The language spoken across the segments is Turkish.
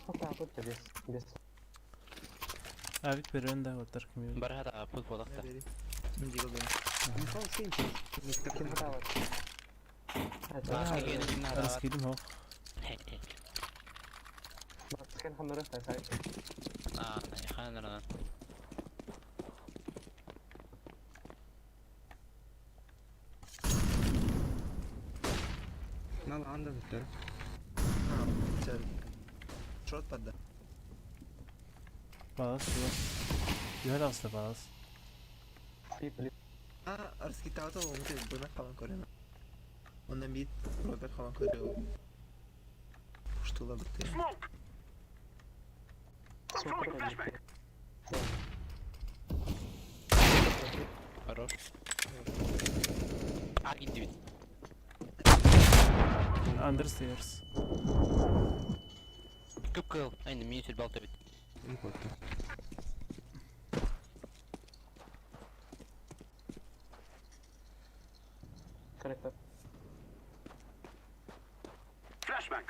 تاخد بس Avik perön da otar kimi. برها دا فوت فوضقتا نجي قبل خلاص سيمبل نستخدم هذا Aras kilim ho. بس كان حنروح ساعتها خلينا نرى لا عندك التر شوت بدأ Palas şu. Yuhal asla palas. أرسكي تاوتو وممكن بنا خلان كورينا وانا ميت روبر خلان كورينا وشتولا بكتير хорош gitti Understairs. كب كيل aynen mini tür balta bit importa كاركتر Flashbang.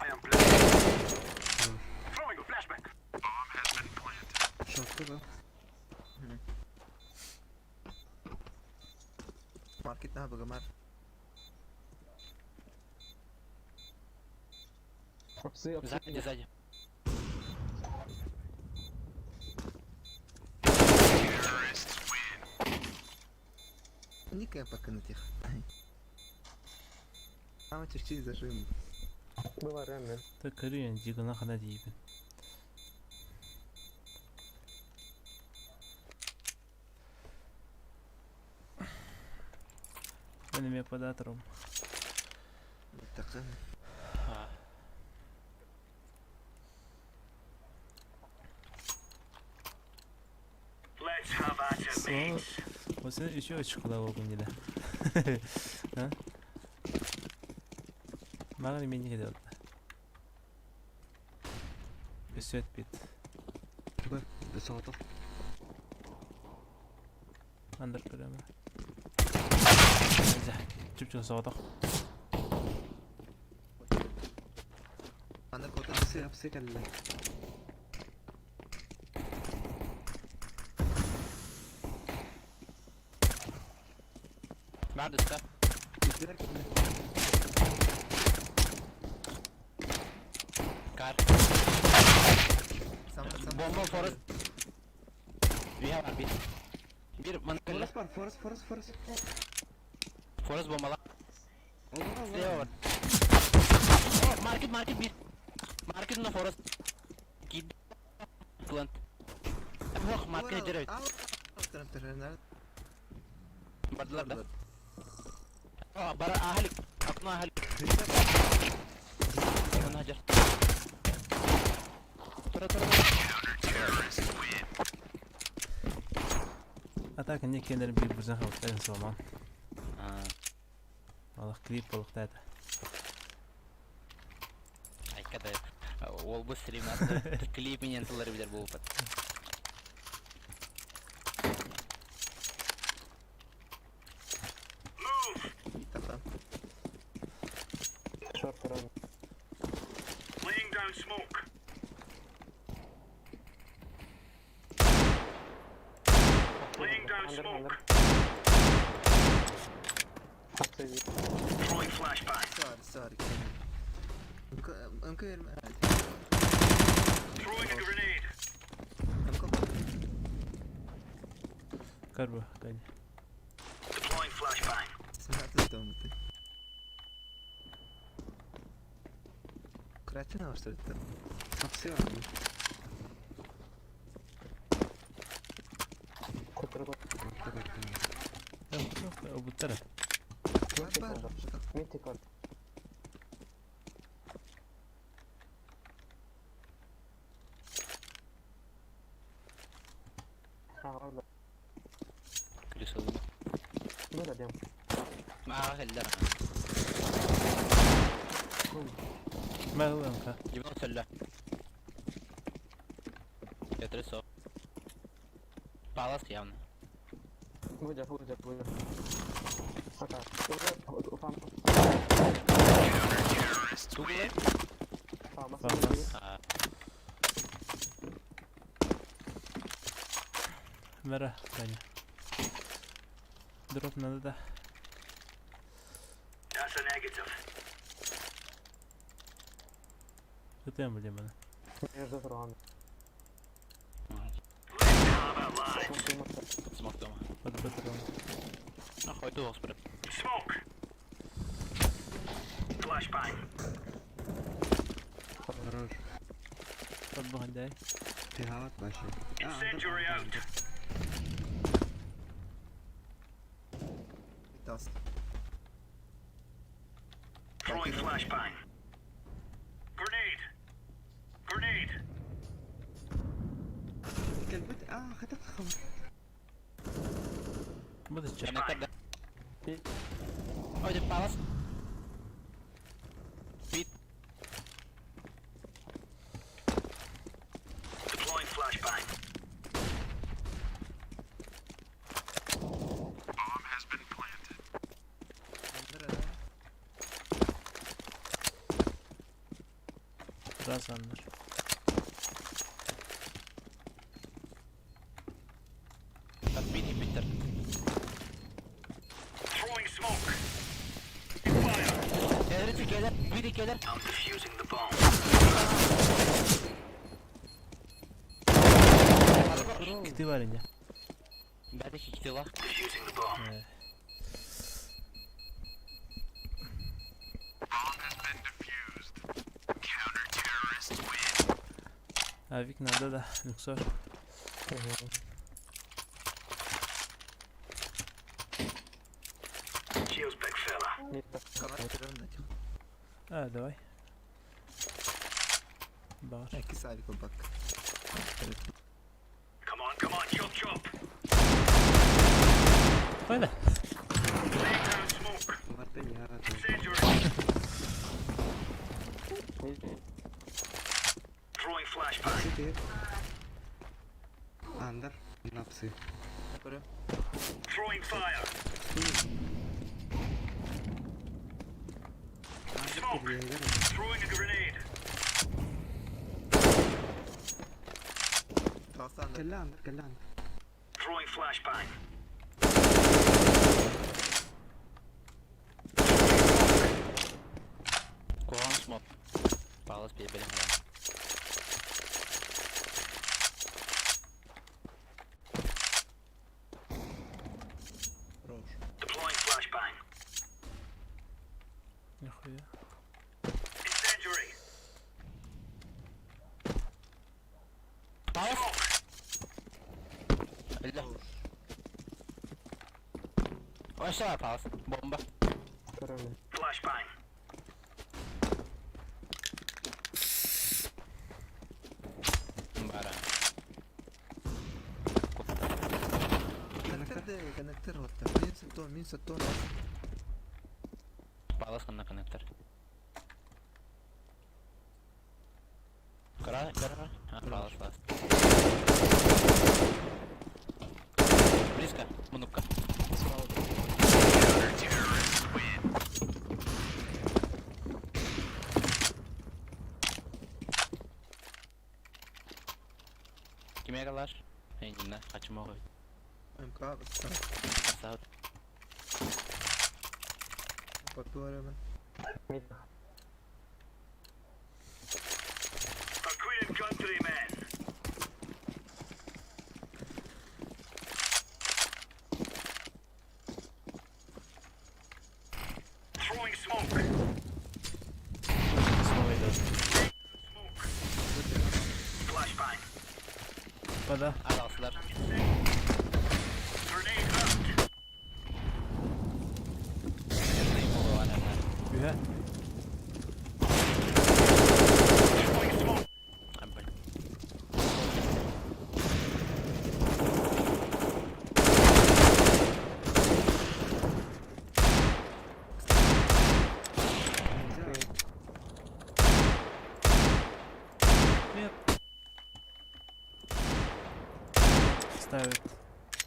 I am throwing a flashbang. شوت بقى ماركتنا بقى مار сзади сзади никак пока на тех ama çiftçiyiz de şuyum ببر من Ta kırıyor cigana kadar diyeyim. Benim yapadatarım. متقن Let's have at it, So, mates. o senin işi açık kulağı oldun yine. Ha? Mağara meni gidiyordu. Üsvet bit. بقى بساطة Under kırama. Güzel. Çüpçü sağda. عندك وقت نسي أمسك ال بعد السف كار bomba forest bir var bir mantıklı forest bombalar ne var oh market bir market na forest gid plant bak market direkt بدلر ده اه برا اهلك اقنع اهلك انا هجر ترى Hatta kendi kendilerini bir buzdan kalıplar en son. Allah klip balık dedi. ay kada ол bu stream'da klip minyantıları bilir bu ufak شورت ران Laying down smoke. Laying down smoke. Throwing flashbang. سوري ممكن Throwing a grenade. Karbu gani. Deploying flashbang. سمعت الدومتي كراتنا واشتريت شخصي ولا Yok bu taraf. ميتي كارد كريس oldu بلا ديم معاه هلا ما هو انك جبنا سلا يترسو بالاس يعني فوجا Acá. Fama. Google. Fama. Famas. Mera, Tanya. Drop nada da. That's a negative. Tutayım bileyim bana. Nerede durağın? Let's have a line. Smoke дома. Hadi bakalım. Охой, дух спрят. Smoke. Flashbang. Хорош. Hadi bakalım day. Tihavat başı. Incendiary out. Bitti aslında. Throwing flashbang. Grenade. Grenade. كلبت خدت خمر. Bu da çık. Connector da. Ой, де палас. Pit. Deploying flashbang. Andır ha. Biraz anlar. Подбить и Питер. Throwing smoke. Fire. Every together. We together. I'm defusing the bomb. Kiti var ince. Ben de kiktiler. Defusing the bomb. Avik nada da. Luxor. Cheers, big fella. Mitte. Kanat kırarım da kim? Давай. Bağır. 2 saniye bak. Come on, chop chop. Öyle. Laying down smoke. Var tihavat. Incendiary. Mitte. Throwing flashbang. Siti. Andar. Napsi. Koruyorum. Throwing fire. Smoke. Throwing a grenade. Kalsa andır. كلا andar كلا andar. Throwing flashbang. Кулон смог. Палас переберем. Roş. Deploying flashbang. Nихуя. Incendiary. Палас. Smoke. Öldü. O aşağı var Palace. Bomba. Körüm. Flashbang. Bara. Коннектор вот так. Мин сатон. Palace на коннектор. Кара. Palace last. Близко. Манука. Kime kadar? Engin'de kaçıma koy. МК bak. Sağ ol. Bakıyorum hemen. Mitte. Acquitted countrymen. Throwing smoke. Smoke'ydı. Smoke. Flashbang. Pada. Aralsılar. Grenade out. Gühe. Throwing smoke. Нет. Ставит.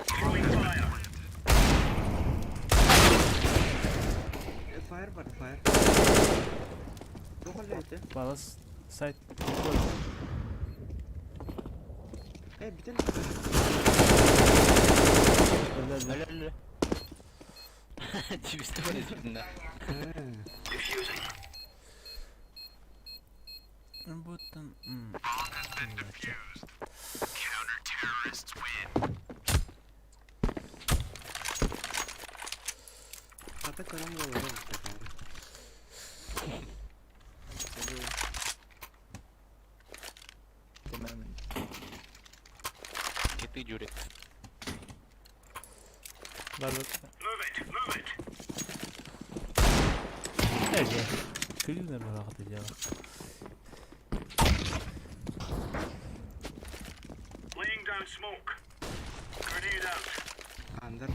Throwing fire. bar, fire. Dokol leydi. Balas site. Bir tane. Öyle. Öyle. Çivisi var yüzünden. Diffusing. Button. Counter-terrorists win. Hatta karanlık olur bu sefer. Geliyorum. Dememin. Gitti cüret. Var bak. Move it, move it. Ece. Kıyılır mı vakit acaba? Laying down smoke. Grenade out. Under.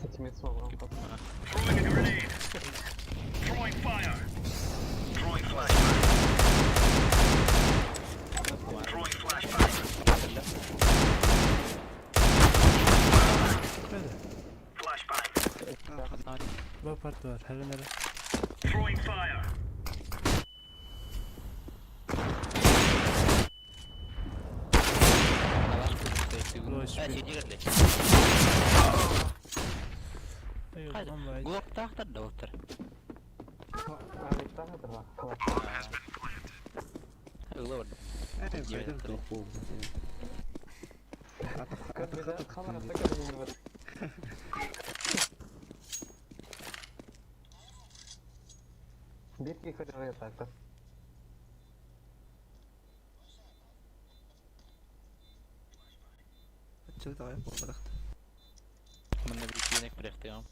Seçmeyi sonra kapat. Throwing a grenade. Throwing fire. Throwing flashbang. Throwing flashbang. Böyle. Flashbang. Bu part var. Her nere? Throwing fire. Hayır, Haydi. ama Glock taktır da otur. Aletler nedir bak? Kapat. Öyle var. Faydan topu. Bir de kamerası kadar var. Bir yıkacağına yatakta. Çok daha yap olarak. Men det blir ju en ekbrekt, ja.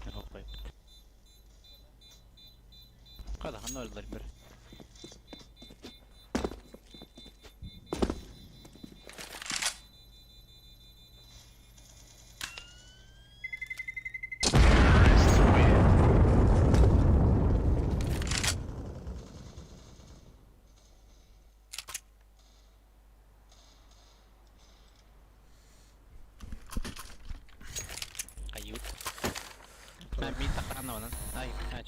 Jag hoppar upp. Kolla, han öldür bir. Ayut. Ben bir takan onun. Ay, aç.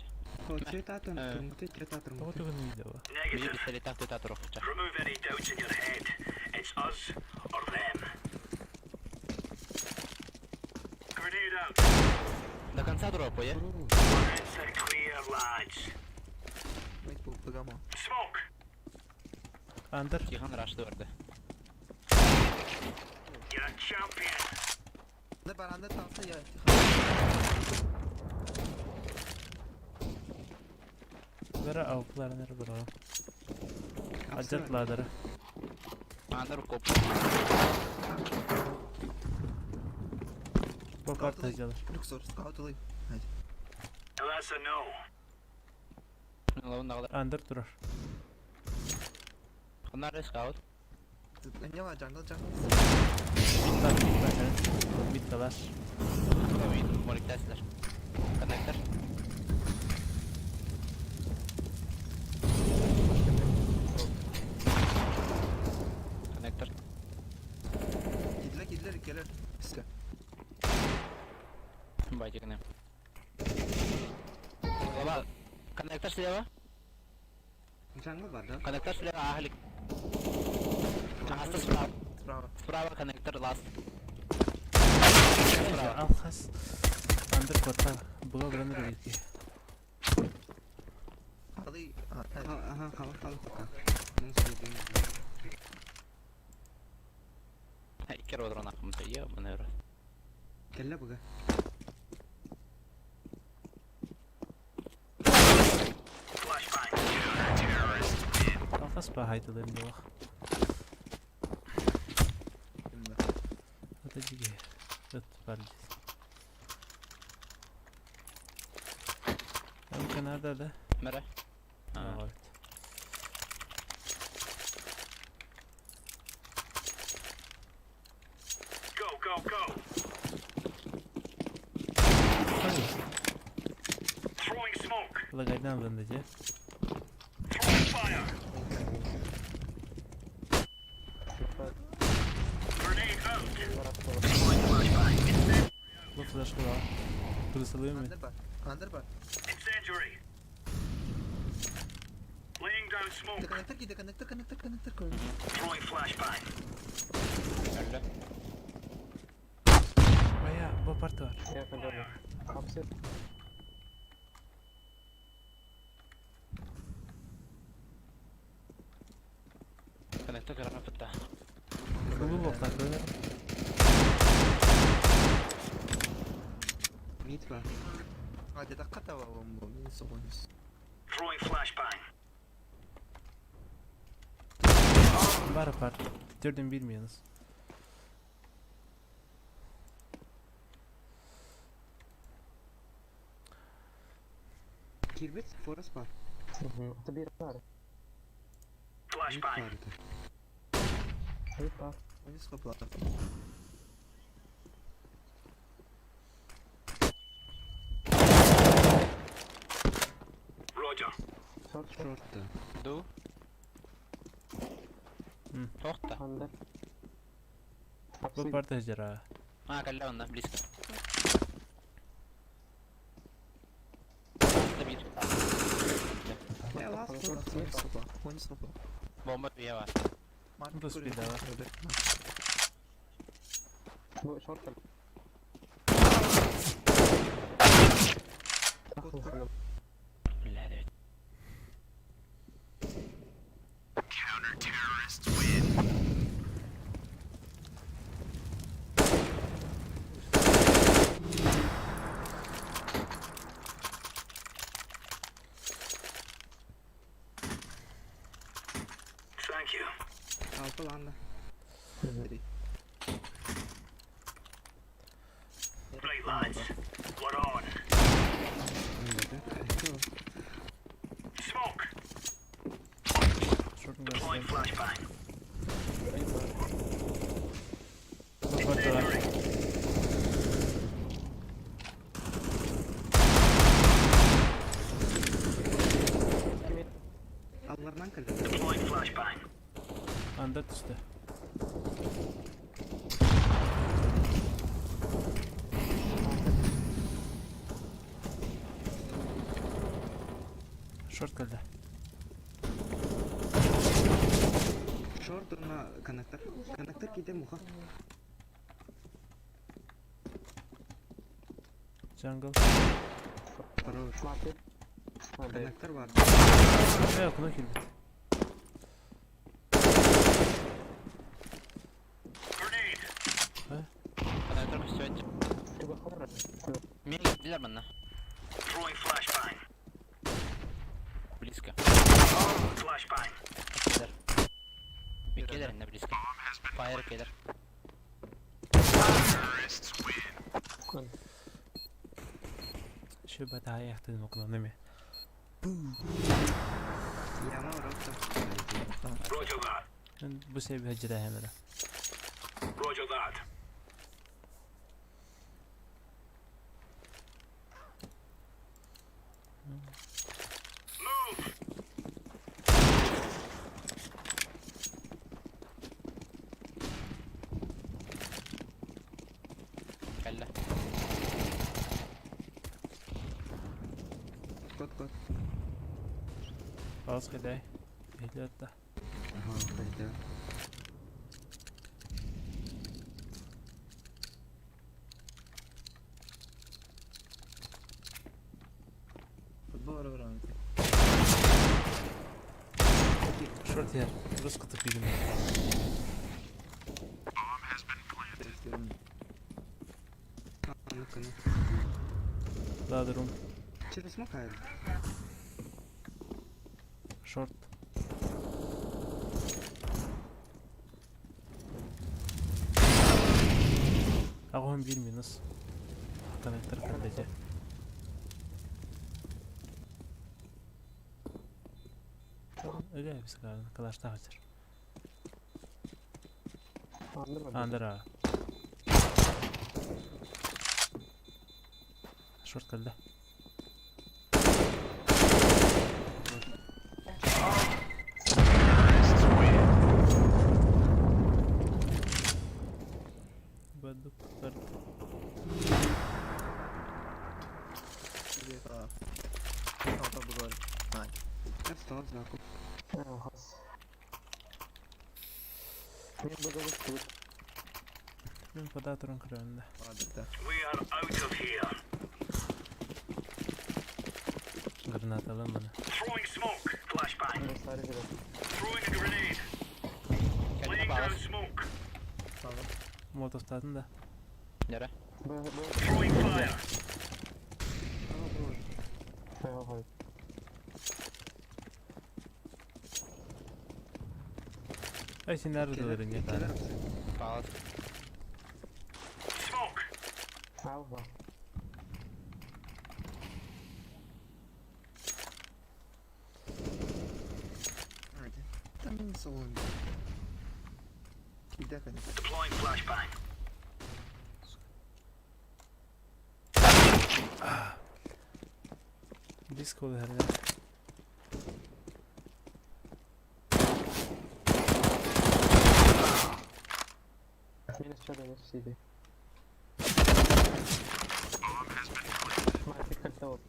Cerita turun, cerita turun. Bakit ko video ba? Bir Negative. salita kita turokça. Remove any doubts in your head. It's us or them. Grenade out. До конца дропу, я? It's a clear, lads. Wait bu bugama. Smoke. Under. Cihan rush'ta vardı. You're a champion. Ne baranda kalsa ya. Vera avuklar nere bro? Acayip ladara. Under kop. Bu part acılar. Luxor scout alayım. Hadi. That's a no. Lavun dağlar. Under durar. Onlar da scout. Ne var jungle jungle. Mid kalar. Kavin, morik testler. Connector. Connector. Gidler gelir. Piska. Baca kena. Baba, connector siapa? Jungle badal. Connector siapa ahli? Atas sprava. Bravo. Sprava connector last. Al khas. Under kota. Buga beranır belki. Alayım. Hadi. Aha, kalah. Nung shooting. Hai, kira orang nak mesti ya benar. Kella buga. Flashbang. Counter-terrorists win. Al khas pa haytalarım da bak. Şimdi. Hadi dige. Rat parçası. Bu kenarda da. Merah. Evet. Go. Hadi. Throwing smoke. Kula gaydan alındıca. Throwing fire. Grenade out. Throwing flashbang. Bu flash kula. Kılısalıyor mu? Bende bak. Under bar. Incendiary. Laying down smoke. Connector koydum. Throwing flashbang. Öldü. Bayağı bu parti var. Yakın dönüyor. Hapset. Conector kırana fıtta. Bu boklar böyle. Mid var. Hadi dakika da var bomba. Neyse oynuyoruz. Throwing flashbang. Var parti. Bitirdim bilmiyorsunuz. Kirbit forest var. Orta bir var. Mid Flashbang. vardı. Hayır var. Oyunuz kapalı. Roger. Short short. Short'ta. Du. Tohta. Under. Bu Hapset. parti hecera. Kalla onda. Bliska. Altta bir. Ya last Short, short. short. Oyunuz kapalı. Oyunuz kapalı. Bomba üye var. Market Bu da koruyor. speed var. Evet. Bu short kaldı. Aklım. Billahi evet. Thank you. Altı landa. Direkt. Right, lads. We're on. Önde. Kaçtı o. Smoke. Short'un Deploying göstereyim. flashbang. Bu parti var. Allardan kırdı. Deploying flashbang. Under işte. Short kaldı. Short ona connector. Connector gide muha. Jungle. Хорош. Market. Hadi. Connector var. Yok bunu kill. Grenade. Conector müsait. Bir bakalım. Mine gittiler bana. Throwing flashbang. Bliska. Flashbang. Gittiler. Bir gelir inde Bliska. Fire gelir. Şu bataya yaktığım okudum değil mi? Yama var orta. Roger that. Ben bu seviye hecera hemen. Roger that. Move. Kalla. Kot. خلاص كده اهي اهديت ده Aha kaydı. Futbol var abi. شورت هير بسقط في جنيه Bekliyorum. Anlık anlık. لا دروم Через smoke hayır. شورت اقوهم بيرمي نص حتى نقدر حدجه öyle bir sıkar arkadaş daha hazır. Anlamadım. Andra. Short kaldı. Baduk. Evet. makul. Has. Men burada bakıyorum. Men poda turun kırığında. Odatda. We are out of here. Granat alalım bunu. Throwing smoke. Flashbang. Ben sadece biraz. Throwing a grenade. Kendine Laying bağlı. down smoke. Tamam. Molotov tutadın da. Nere? Böyle Throwing fire. hayır. Ay sen neredeledin ya? Keler misin? Bağlı. Smoke. Alva. Hadi. Tam salon. Bir dakika. Deploying flashbang. Disco her yer. Minus çalıyor CD. Market kaçta oldu?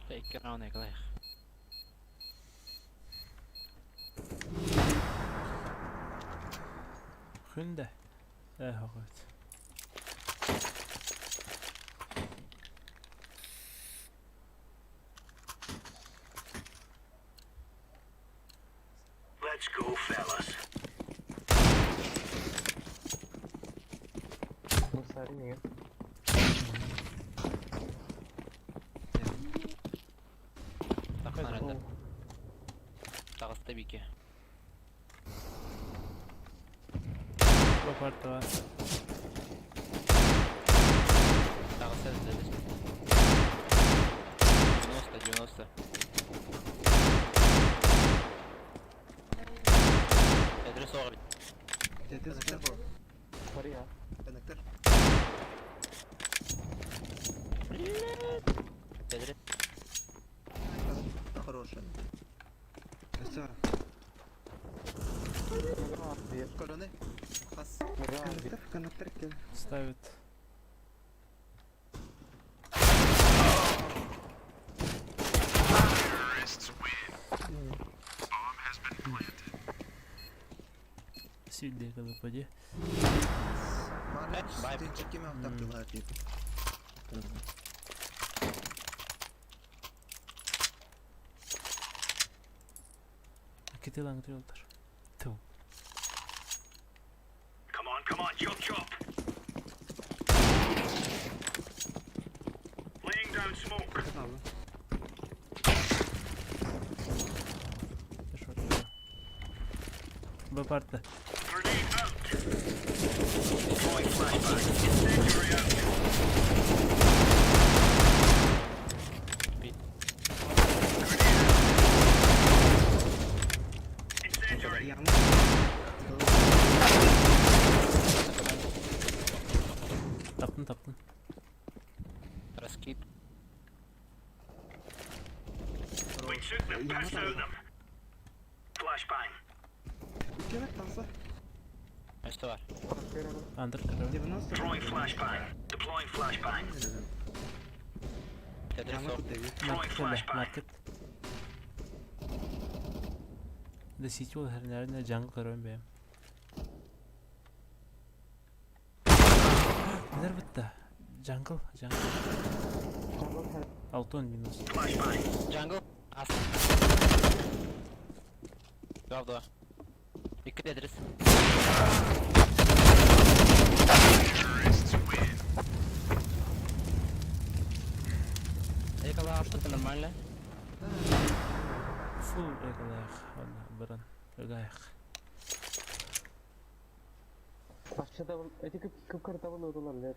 Take it on ekle. Hünde. Evet. Let's go, fellas. Bu sarı niye? Takın Oh. arada. Tağız tabii ki. Bu parti var. Tağız dedi. 90. Adres var. Tete Konnektör sıkar. bu. Sarı ya. Konnektör. Adres. Хороший. Sağ. Bir. Колоны. Хас. Kanatlar keler. Ставит. Сильный голубоди. Малец. Бай. Ты чекими там прилает типа. Kiti langırıyorlar. Tuh. Come on, chop chop. Laying down smoke. Sağ olun. Şurada. Bu parti. Grenade out. Deploying flashbang. Incendiary out. Bit. Incendiary. Yağmur. Taptın. Раскид. We took the piss out of them. Flashbang. Keler tansa. Üstü var. Under kırıyor. 90. Throwing flashbang. Deploying flashbang. Adres Yağmur var. gitti. Market öyle. Market. De city ol her nerede jungle kırıyorum benim. Neler bitti? Jungle. Altın minus. Flashbang. Jungle. As. Правда. Dikkat ederiz. Yakala attı normalde. Full yakalayak. Valla bıran. Ögayak. Aşağıda эти кыпкыр табылы olurlar.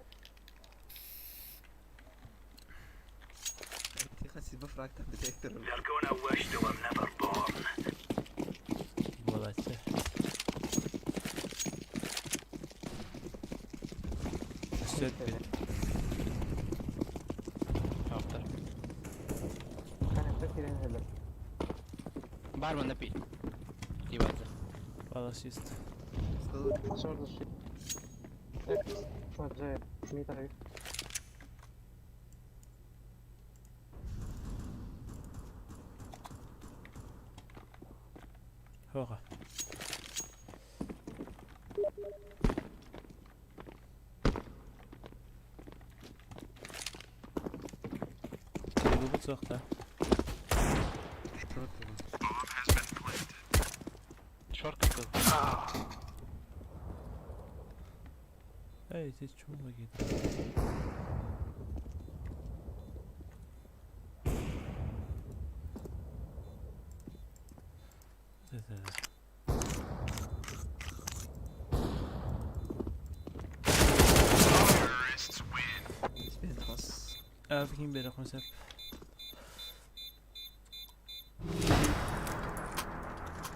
Тихо, себе фраг там детектор. They're gonna wish they were never born. Bulaşçı. Süt bir. Yaptı. Var mı ne pi? Девайсы. Палас есть. Сказал, Short the shit. X. J. Mid right. Höre. Bu bıçakta. Шорт его. Шорт какой? Эй, здесь чего логит? Spin خاص. Fikin beri konsept.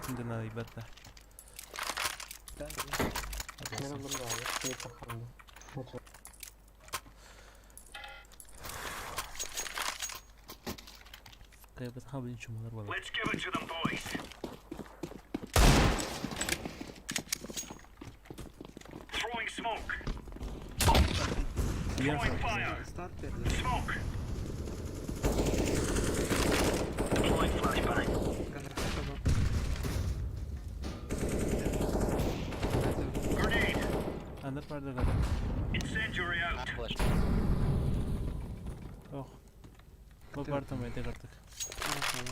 Şimdi ne ibatta? Ben aldım da abi. Mid takımda. Maçı. Kıyafet ha benim çumalar var. Let's give it to them, boys. Throwing smoke. Diğer Throwing fire. Start verdi. Smoke. Deploying flashbang. Коннектор tamam. Grenade. Anlar vardı galiba. Incendiary А, out. флеш. Yok. Bu partam yedik artık. Tamam.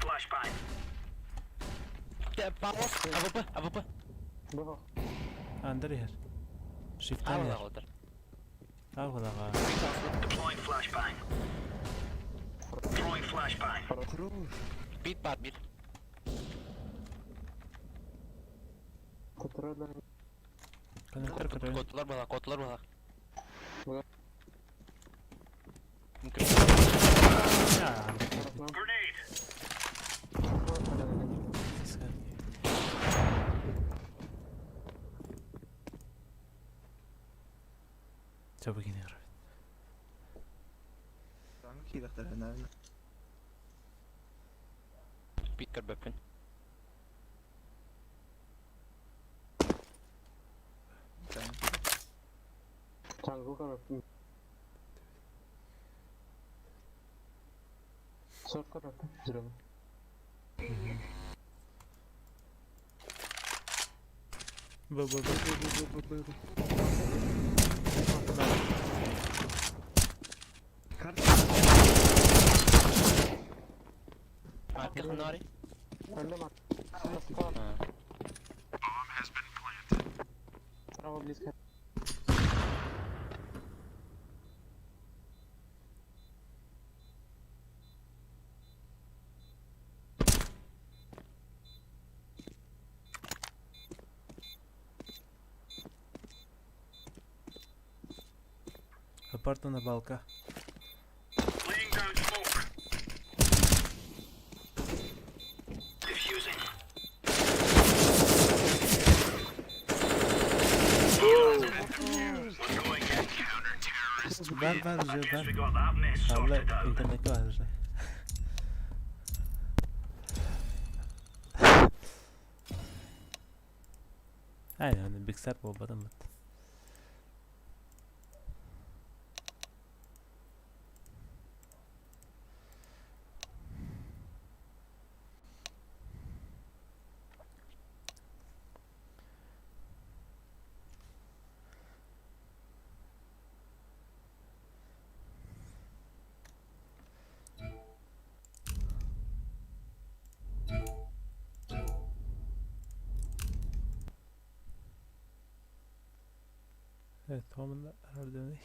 Flashbang. Павлов, АВП, АВП. Бо. Andır yer. Shift'ten Ава yer. отыр. Al kulağa. Deploying flashbang. Throwing flashbang. Хорош. Бит бар, бит. Kontroller. Konnektör kırıyor. Котулар бала. Bak. Мүмкін. Ya. Tarafına. Grenade. Çabuk iniyor. Hangi daktar nerede? Бит кірбеппін. Tamam. Tango tarafı. Short tarafı. Zero. Bu. Kart. Arkasında var ya. Öldüm at. Prawo blisko. Apartmana balka. Laying down smoke. Diffusing. We're going in. Counter-terrorist. Ver I guess we ver. got that mess Abla sorted out. internette var. Aynen bilgisayar bombadan mı? Evet tamamında herhalde ne?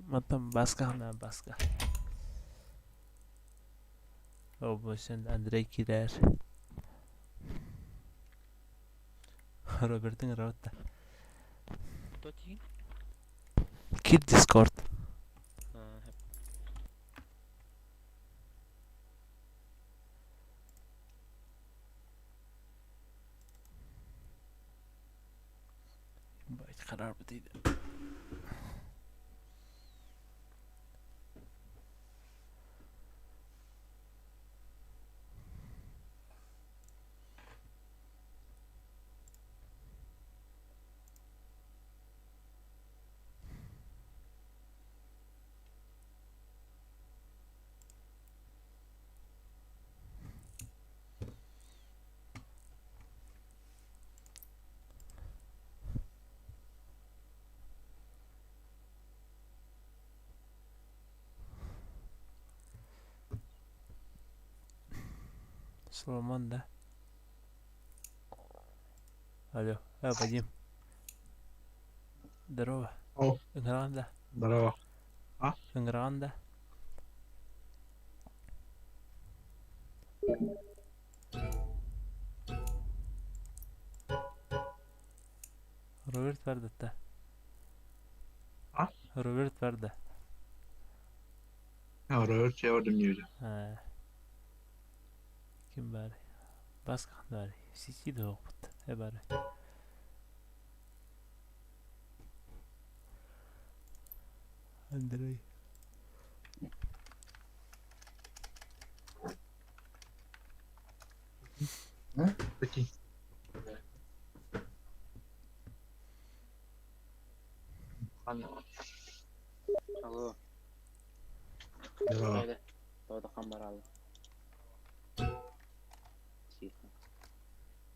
Matan başka. O bu sen Andrei girer. Robert'in rahatta. Кто тигин? Gir Discord. Bayt karar bu değil. Solomon da. Alo, bacım. Здорово. О, Играем да. здорово. Играем да. Роберт verdi da. Ha? Robert verdi. Ja, rör sig över den ljuden. Kim bari? Başka bari. Sisi de yok. Bari. Andrei. Peki. Алло. Здорово. Haydi. Doğru kambar aldı.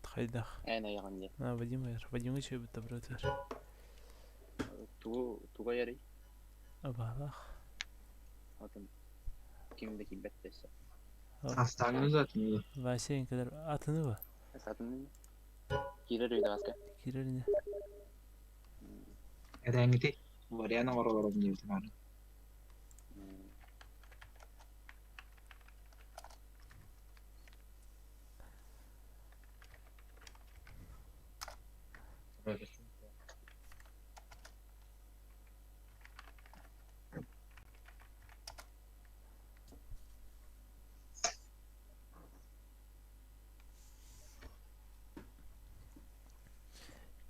Hayda. En ayağın diye. Vadim ver. Vadim'i şey bitti bırak ver. Tuga yarı. Bak. Bakın. Kimdeki betteyse. Hastanenin zaten iyi. Vayseyin kadar atını var. Zaten girer öyle başka. Girer ne? Eden gidi. Variyana var olarak ljuden här.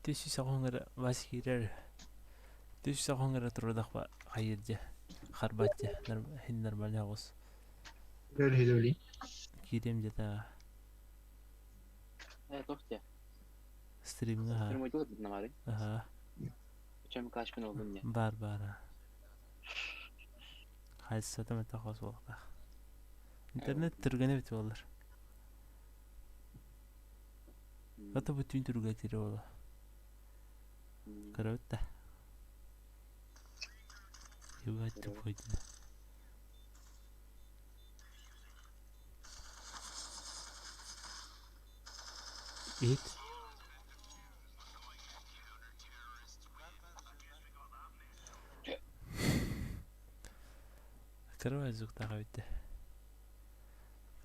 Teşhis sakongara vas girer. Teşhis sakongara turdak var. Hayırca. Harbatça. Hin normal yağız. Öyle öyle. Gireyim jata. Evet doktor. Stream'e ha. Firmayı da dedin abi. Aha. Geçen kaç gün oldun ya. Bar. Hayır satım et takos vakta. İnternet türgene bitiyor olur. Hatta bütün türgetleri olur. Karavat da. Yuvatı koydu. Evet. Karavat zukta kaydı.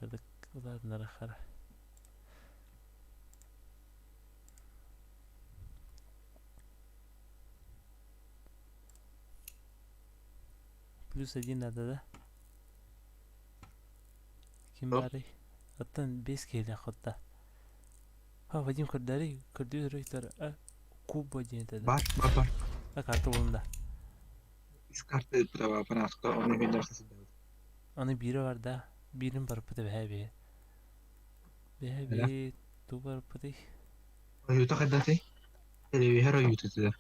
Kadık ular narakara. Плюс один надо, да? Kim bari? Hatta 5 kere hatta. Ha Vadim Kırdari, Kırdı Röytar. Kub Vadim dedi. Var. Ha kartı bulunda. 3 kartı prava panaska onu göndersin. Onun biri var da. Birinin parpı da behe. Behe tu parpı da. Yuta kadati. Televi hero yuta tida.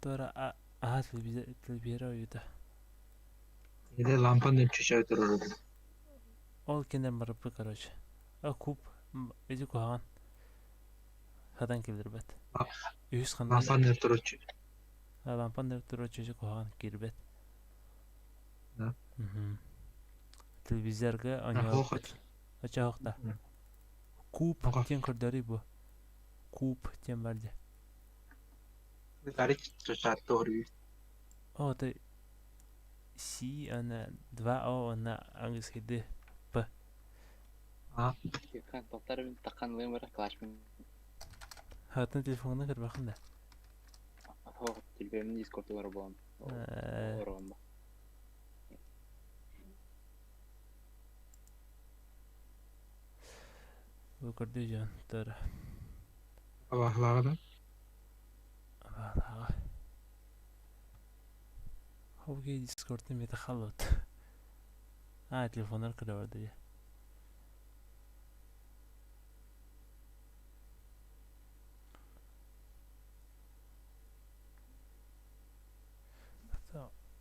Tora aha televizyon uyudu. Bir de lampanın öpçüşe otururdu. Ol kendin parpı karıcı. Kub. Ezi kohan. Hadan gelir bet. Yüz kandan. Lampanın öptürücü. Lampan da turu çocuk kohan girbet. Ne? Televizörge Ha, anya. hokat. Aça hokta. Kub tien kırdari bu. Kub tien verdi. Tarik çattı orayı. O da C она 2O она английский D. А, Kan tohtar takkan lemur clashman. Хатын телефонuna кір бақында. Ho, tilbemin Discord'u var bu an. Oranda. Бұл көрді жан, тұр. Allah'larda. Бағлаға. Хауге Discord'ы меті қалуыд. Телефондар кірі барды же.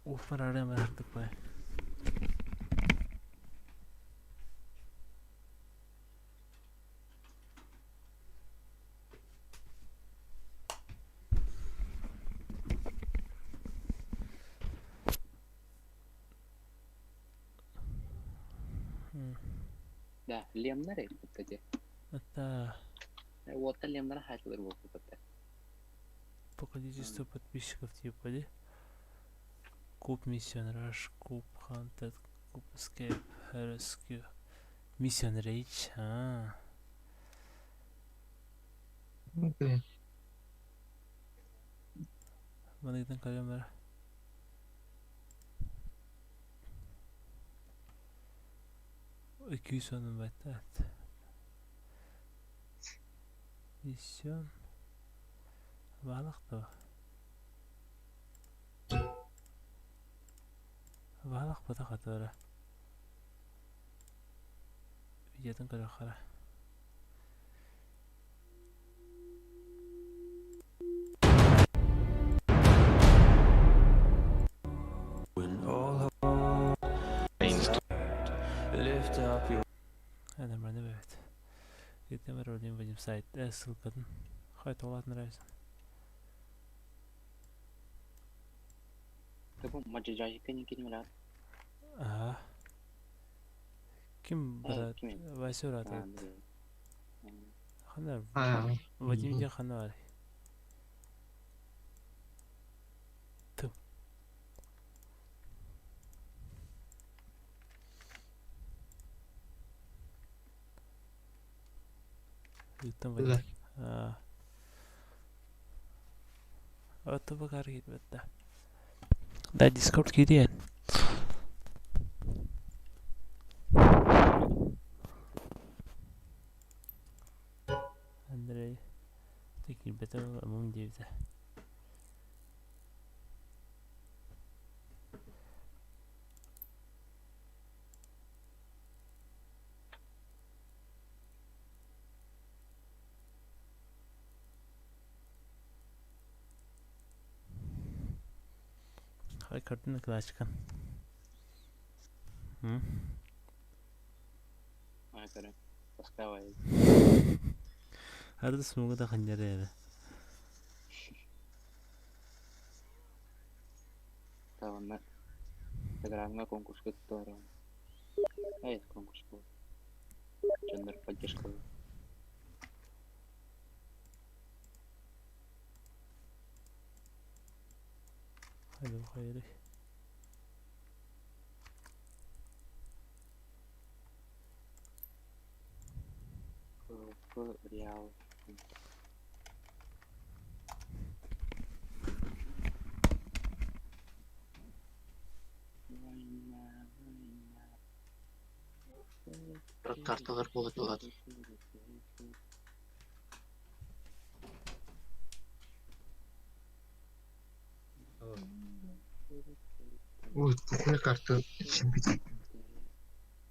Ufar araya bıraktık be. Da, liamlar ya bu tabi. Hatta Вот liamlar haşlar bu tabi. покажите 100 подписчиков типа, да? Куб Mission Rush, Куб Hunted, Куб Escape, Rescue, Mission Rage, Okey. Bana giden kalem ver. O 200 onun var, evet. Mission. Balık da var. Balık bu da kadar. Videodan kadar kara. Ana bana evet. Gittim var olayım benim site asıl kadın. Hayt olatın reis. Tabi macacayı kan melat. Aha. Kim berat? Kim? Vaysi berat. Xana Ha. Vadim de xana var. Tüm. Yuttum Güzel. Vadim. Atı bakar gitmedi. Da Discord gidiyor. Andrei. Такие бета мум девица. Хай картина классика. Aykırı. Başka var. Arada smoke'a da kancara ya. Tamam ben. Программа конкурс который. Это конкурс был. Гендер поддержка. Hadi hayır. Реал. Карталар болот болот. Ой, какая карта? Чем бить?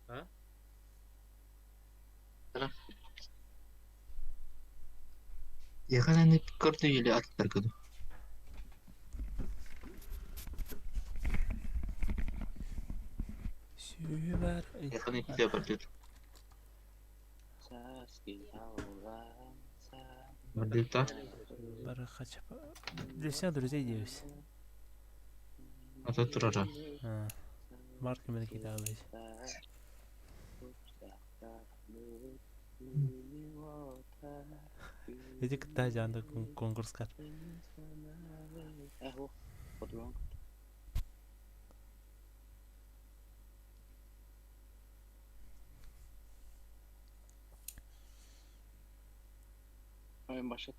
А? Да. Я когда не карту или аттаркаду. Süper. Я когда не тебя бардит. Бардита. Bara kaç. Desene друзей девиз. А то турара. Марк меня кидал. Иди к та жанда конкурс кар. Oyun başı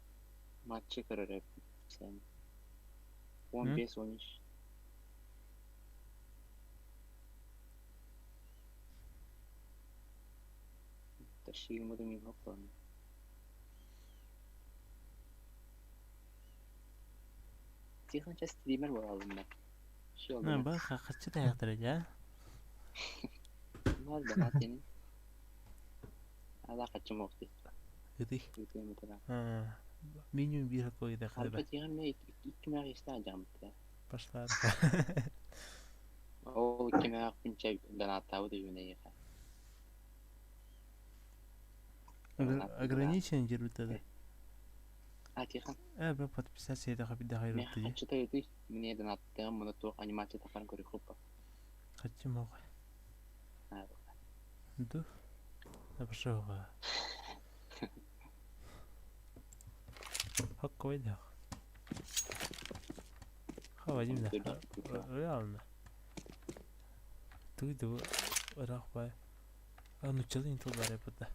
maçı kırır hep sen. 15-13. Taşıyılmadı mı yok lan. Тихонча стример болалым ben. Şey oldu Ha mu? bak kakacı da yaktıracak. Var ben senin. Ada kaçım oldu. Hadi. Yutayım mesela. Ha. Minimum bir koyu da kadar. Harbi diyorum ya iki merak isteyeceğim bir de. Başlar. O iki merak pinçe ben hatta da yöne yıka. Ограничен жер өтеді. Тихон. Бір подписациядағы видео Мен қайраты де. қаншыда еді менеден аттығым мұны тоқ анимация таққан көрі көп бар. Қачым оға. Ду. Напашы оға. Хақ қойды. Хава деймді. Реально. Туйды ұрақ бай. Нучалы интыл бар епіді.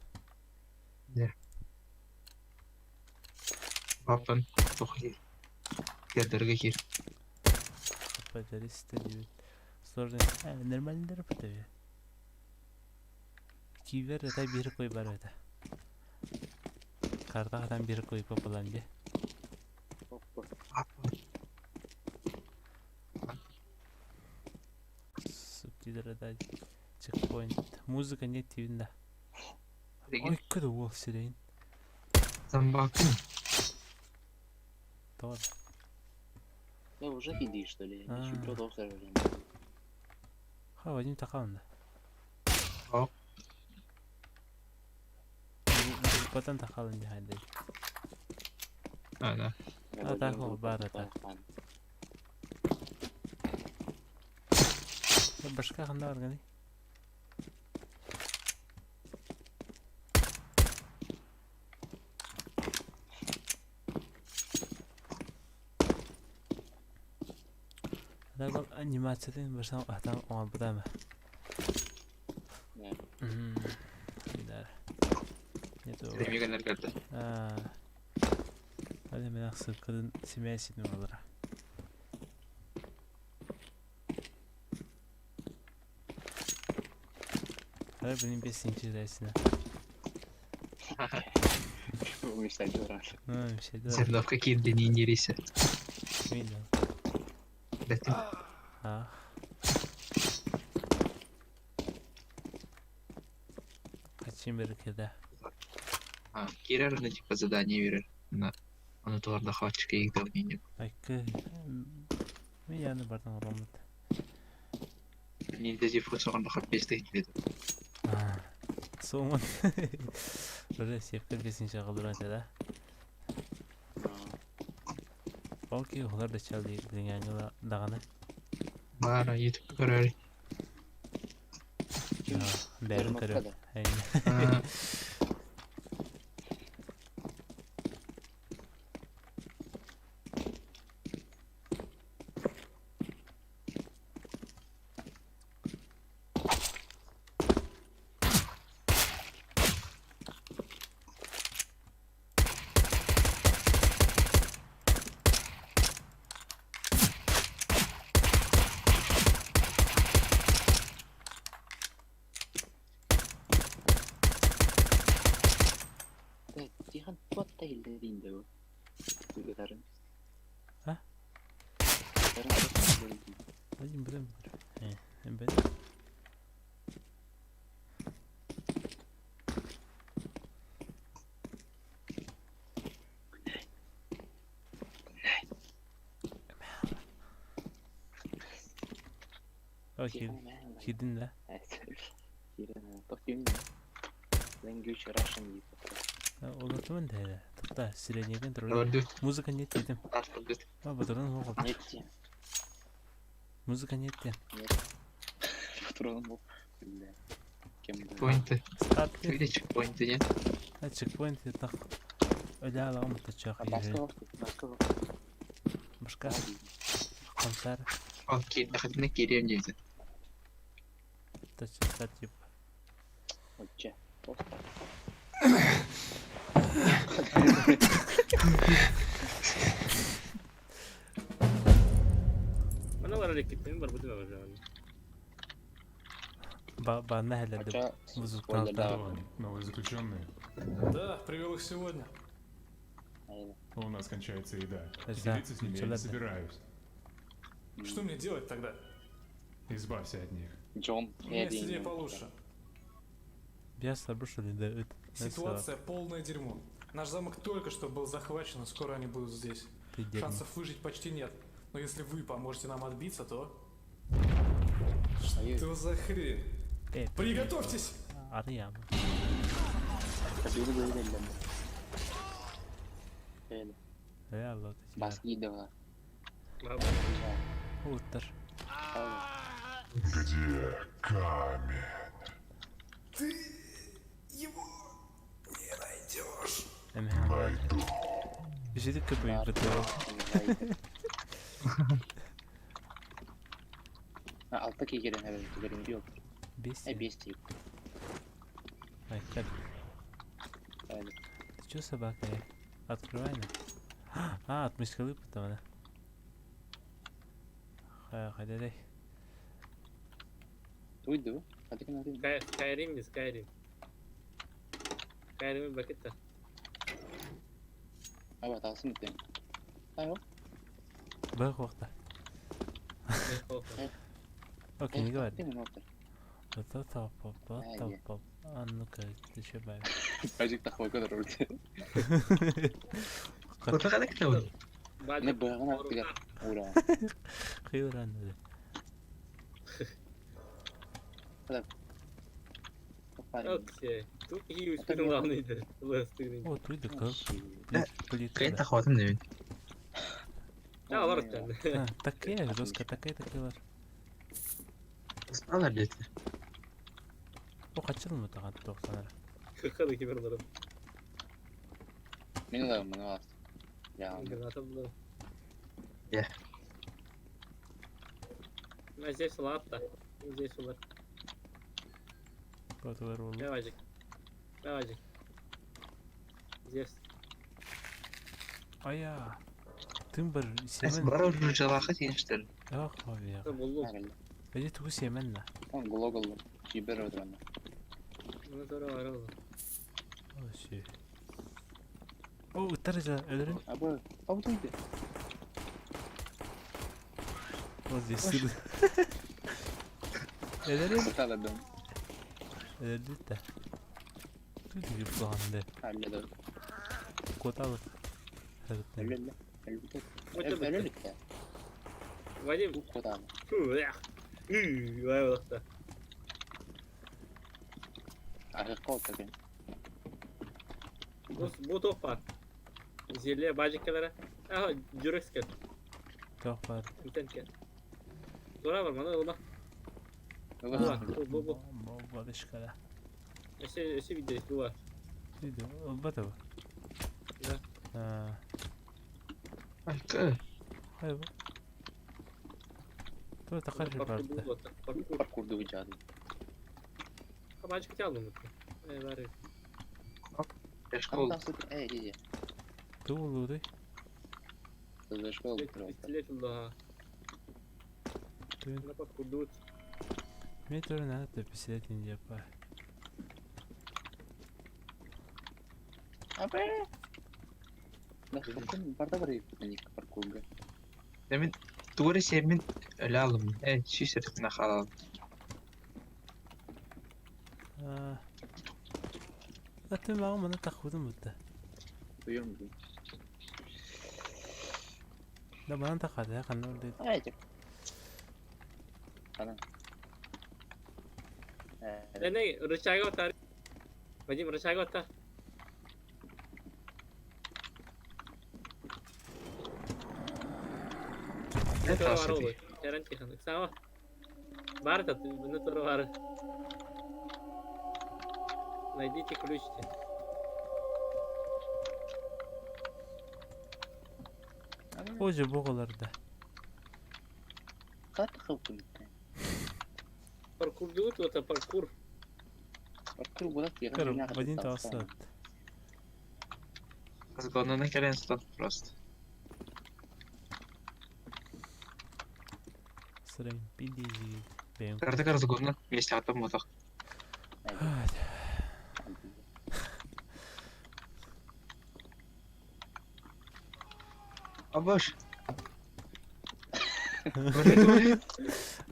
Папан, тухли. Кедерге кир. Патеристі дейбіт. Сложный. Нормальный епіді. Кивер это бир кой бар это. Картадан бир кой популан де. Субтитрда чекпоинт. Музыка нет тивинда. Ой, куда ол сирейн. Зомбакын. Тоже. Я уже иди что ли? А. Еще продолжил сражение. Ха, Вадим такаунда. О. Потом такалын дехайда. Ана. Так ол бар это. Башка қандай органи? Дагал анимациядан башан атан оған бұдамы. Gider. Нет o. Демегенler geldi. Hadi ben aksır kadın simeye sildim oralara. Hadi benim 5. dersine. Bu mesajı var. Bir şey de var. Sen de какие дни нерися. Bilmiyorum. Dedim. Ah. Kaçayım bir kere. Кирер, ну типа задание верер. На. Он туарда хватчика их давление. Айкы. Мен яны бардың ромат. Нинде деп соған бақап бесті кетеді. Соңын. Бір сепкір 5-ші қылдыран да. Балки олар да çaldı дегенге дағаны. Бара YouTube көрер. Бәрін көрер. Тихон тот değil dediğinde bu. Gitarın. Ha? Gitarın tot değil. Hadi buraya mı? Hem ben. Okey. Gidin de. Evet. Girin. Bakayım ya. Ben güç Russian gibi. Olur tamam da hele. Tıkta sireniyeden durur. Gördü. Müzik net dedim. Atıldı. Ha bu durun o kadar. Нет, я. Müzik net de. Патроном был. Бля. Кем был? Point'ı. Start Bir de çık point'ı ne? Ha checkpoint tak. Öyle alalım tutacak. Басков. Başka konser Al ki dakikine gireyim diyeceğim. tutacak tip. Вот че. Просто. Mana var hareketlerim var bu da var yani. Банная для Хотя, музыканта. да. Новые заключенные. Да, привел их сегодня. У нас кончается еда. И Да, делиться с ними я не ладно. собираюсь. Что мне делать тогда? Избавься от них. Джон У меня есть идея получше. Я слышу, что это. Ситуация полное дерьмо. Наш замок только что был захвачен, и скоро они будут здесь. Ты дерьмо. Шансов выжить почти нет. Но если вы поможете нам отбиться, то... Ай. Что за хрень? Приготовьтесь! Арыям. يا الله Бас تجي. gidiyorlar. Утр. Найду. Жди как бы Alttaki gelen evet görünüyor yok. Бес. Бестик. Ай, как? Evet. Ты чё, собака? Открывай на. А, от мышкалы потом, да? Хай. Duydu. Hadi kan hadi. Skyrim mi Skyrim? Skyrim'in bakıtta. Evet alsın mı? Ayo. Бэх вахта. Окей, не говори. Değil mi nokta? А ну-ка, ты чё, бай? Azıcık daha koy kadar orada. Kota kadar kitap. Ne bırakın artık ya. Uğra. Хай рано. Okey. Тут iyi üstün olanıydı. Lastik. О, тут как? Да. Плитка. Kayıtta xatim demin. Ya var sen. Такая жесткая, такая var. Ispalar dedi. O kaç yıl mı takat 90'lara? 40'a 2000 lira. Ne kadar mı ne var? Ya. Гранатом. Я. А здесь лапта. Здесь улар. Вот вырвал. Давай. Здесь. Aya. Timber Neyse semen. bana ucu cevakı gençler. Ah abi ya. Это буллу. Herhalde. Bence tuğu semenle. Tamam global. Ciber ödüyorum. Ну это ровно. O şey. O ıttarıca ölürüm. Abi duydu. O zesili. Ölürüm. Kurtarladım. Öldü de. Duydu gibi kulağında. Hallederim. Kotalı. Evet. Öyle. Öyle. Это Öyle блядь. ya. Вадим. Bu kadar. Фу, эх. Вай вот. Arka koltuk. Bu topa. Zirliye bacıklara. Aha, Jurex Çok var. Intenken. Zora var bana olma. Bu. Bu başkala. Eşe video bu var. Duydu. O bata bu. Da. Ha. Başka. Hayır bu. Tu takarşı vardı. Parkurdu icadı. Bacık aldım mı? Var. Başka oldu. Nasıl? İyi. Tu oluyordu. Sözleşme oldu. Пистолет да. Tu. На покудут. Метро надо писать yapar. Abi. Nasıl? Bakın barda var ya. Parkurdu. Demin doğru semin öyle aldım. Evet şu sırtına kalalım. Zaten ben bana takıldım burada. Duyuyor musun? Da bana takıldı ya kan orada. Haydi. Tamam. Не, рычага вот так. Вадим, рычага вот так. Ne Натура tavsiye вару. Яран тихан. Сама. Барта, натура вару. Найдите ключики. Hoca bu kadar da. Kaç kapı? Паркур дут, вот это паркур. Parkur bulat ya. Karım, Vadin tavsat. Разгонно керен стат просто. Сырым пиндежи. Бэм. Картык разгонно вместе атом мотох. Абаш.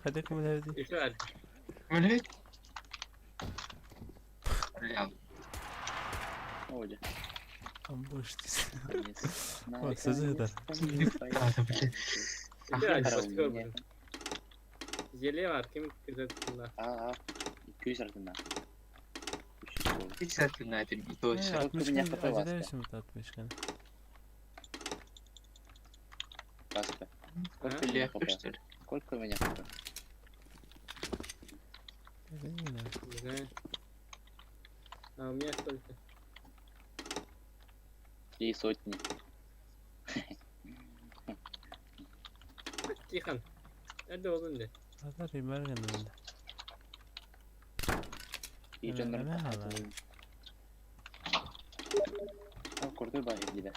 Hadi kumul hadi. İşte Мөлөйт. Бля. Оля. Amboş diz. На Bak sözü kadar. Ладно, блин. İşte Jeli var kim kızartında. Aa, 200 ardından. 50 на это точно. 60 меня gün хватило acele вас, etsin bu 60 gün. Каска. Сколько легко, что ли? Сколько у меня хп? Evet yine. Güzel. А у меня сколько? 3 сотни. Тихон. Hadi oğlum de. Kadar rimer gönderdi. И Hemen- жанр hemen hala. Kurdur bari gider.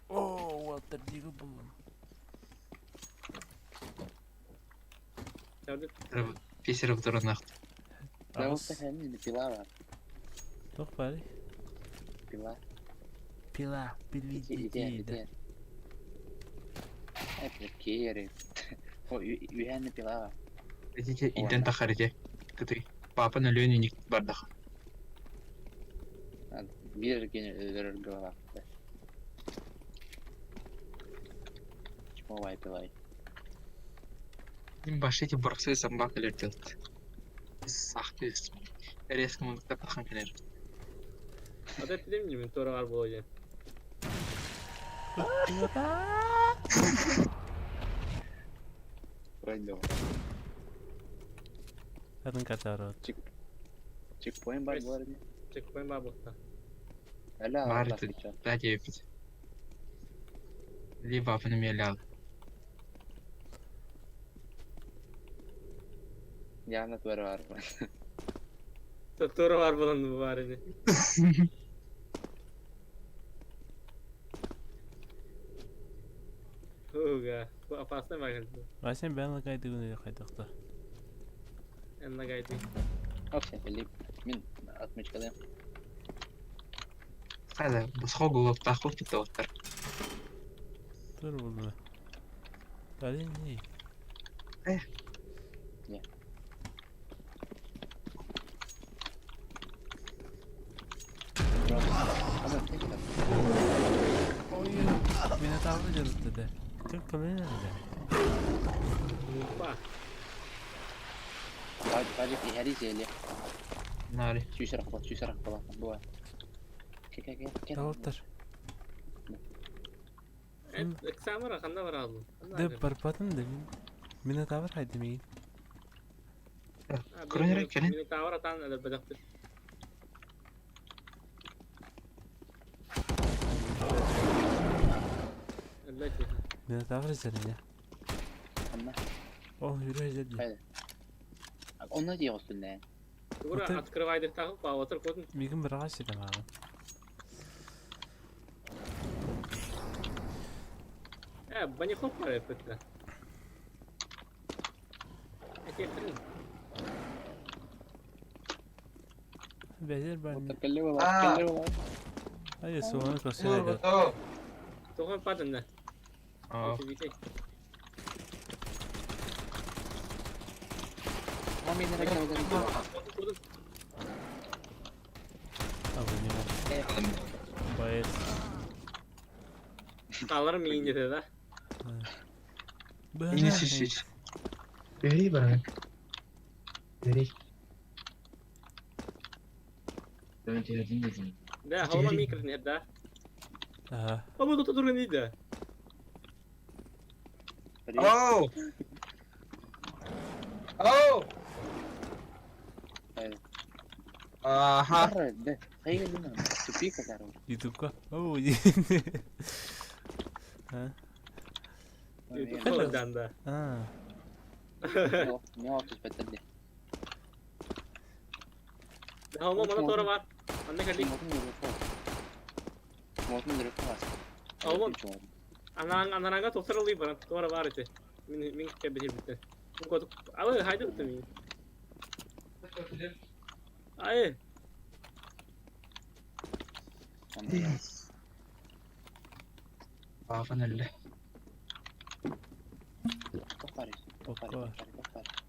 Oo, Walter Digo buldum. Hadi. Писер в дурнах. Да вот Ağız. такая пила var. Yok bari. Пила. Pila. Pili İki didi. Это керри. О, ühenli pila var. Видите, иден тахарите. Ты. Папа на Лене не бардах. Bir gün öldürür var. Чмовай пилай. Им башите барсы собака летит. Сахты. Резко мы так тахан келер. Hadi dedim mi? Motoru var bu oyun. Пройдем. Kadın katarot. Чекпоинт бар bu arada. Checkpoint var burada. Hala Var Allah тут. sıçar. Да, 9. Либо апнемелял. Yanıt var. Motoru var bunun bu arada. Huga. Bu apasına bakın. Başın ben la kaydı günü kaydıkta. Yanına kaydı. Okey, Филипп. Min 60 kadar. هذا بس خو جوه بتاع خوف التوتر. Dur buldum. Bari ne? Ama tek de. Beni tavır cılıktı de. Türk kılıyor nerede? Bak. Bacık ihari zeli. ناري. Şüşer akbala. Bu var. Gel. Tavırtır. Evet, kısa var akanda var aldım. De parpatın da beni tavır haydi mi? Kırın kelin. Beni tavır atan ada bacaktır. Allah için. Beni tavır izledin ya. Ama. Oh yürü izledi. Haydi. Onu diye olsun ne? Bura Otel- открывай так, по отр kodun. Bir gün bırak edem abi. Bani hop var efektle. Ekektirin. Becer ben. Tekelli var. Hadi soğanı kasıyor. Tohum padın da. اه Ama yine reklam edelim. Kodun. Abone ol. Bayır. Kallarım iyi ince de. yine şiş. Beri bana. Beri. Da hava mikro ne da. Aha. Ama da durun iyi de. Oh. Oh. Haydi. Aha. De. Hayır değil mi? Tupi kadar. YouTube ka. Oh. Ha. YouTube koldan da. Ha. Ne 30 bedeli? Ama bana sonra var. Anne kali. Modun direkt var. Oğlum. Ananga topsar oluyor bana. Sonra var ise. Min kebedir bitti. Bu kadar. Abi haydi bitti. Ay. Vafen öyle.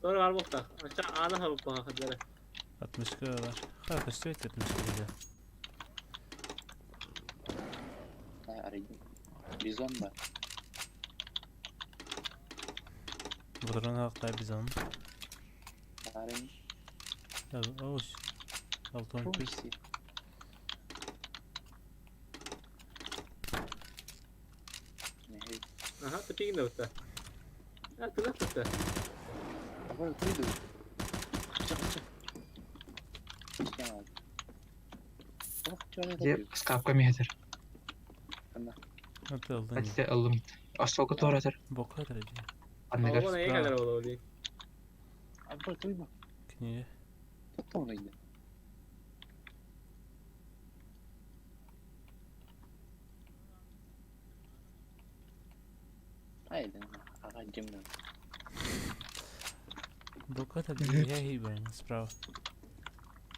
Sonra var bokta. Aşağı ana havup bana kadar. 60 var. Ha kaçtı 60 kilo. Bizon var. Buradan hakkı biz onu. Yarın Ya oğuz. 611. Aha tepki de usta. Ha tırnak usta. Ama kuydu. Dep skapka meter. Hatta aldın. Hadi de aldım. Astoka toradır. Boka derece. Ama Anneler. bana iyi kadar oluyor. Ama kuydu. Niye? Tuttu onu yine. Haydi. Ağacım ben. Boka da bir ya iyi ben sprava.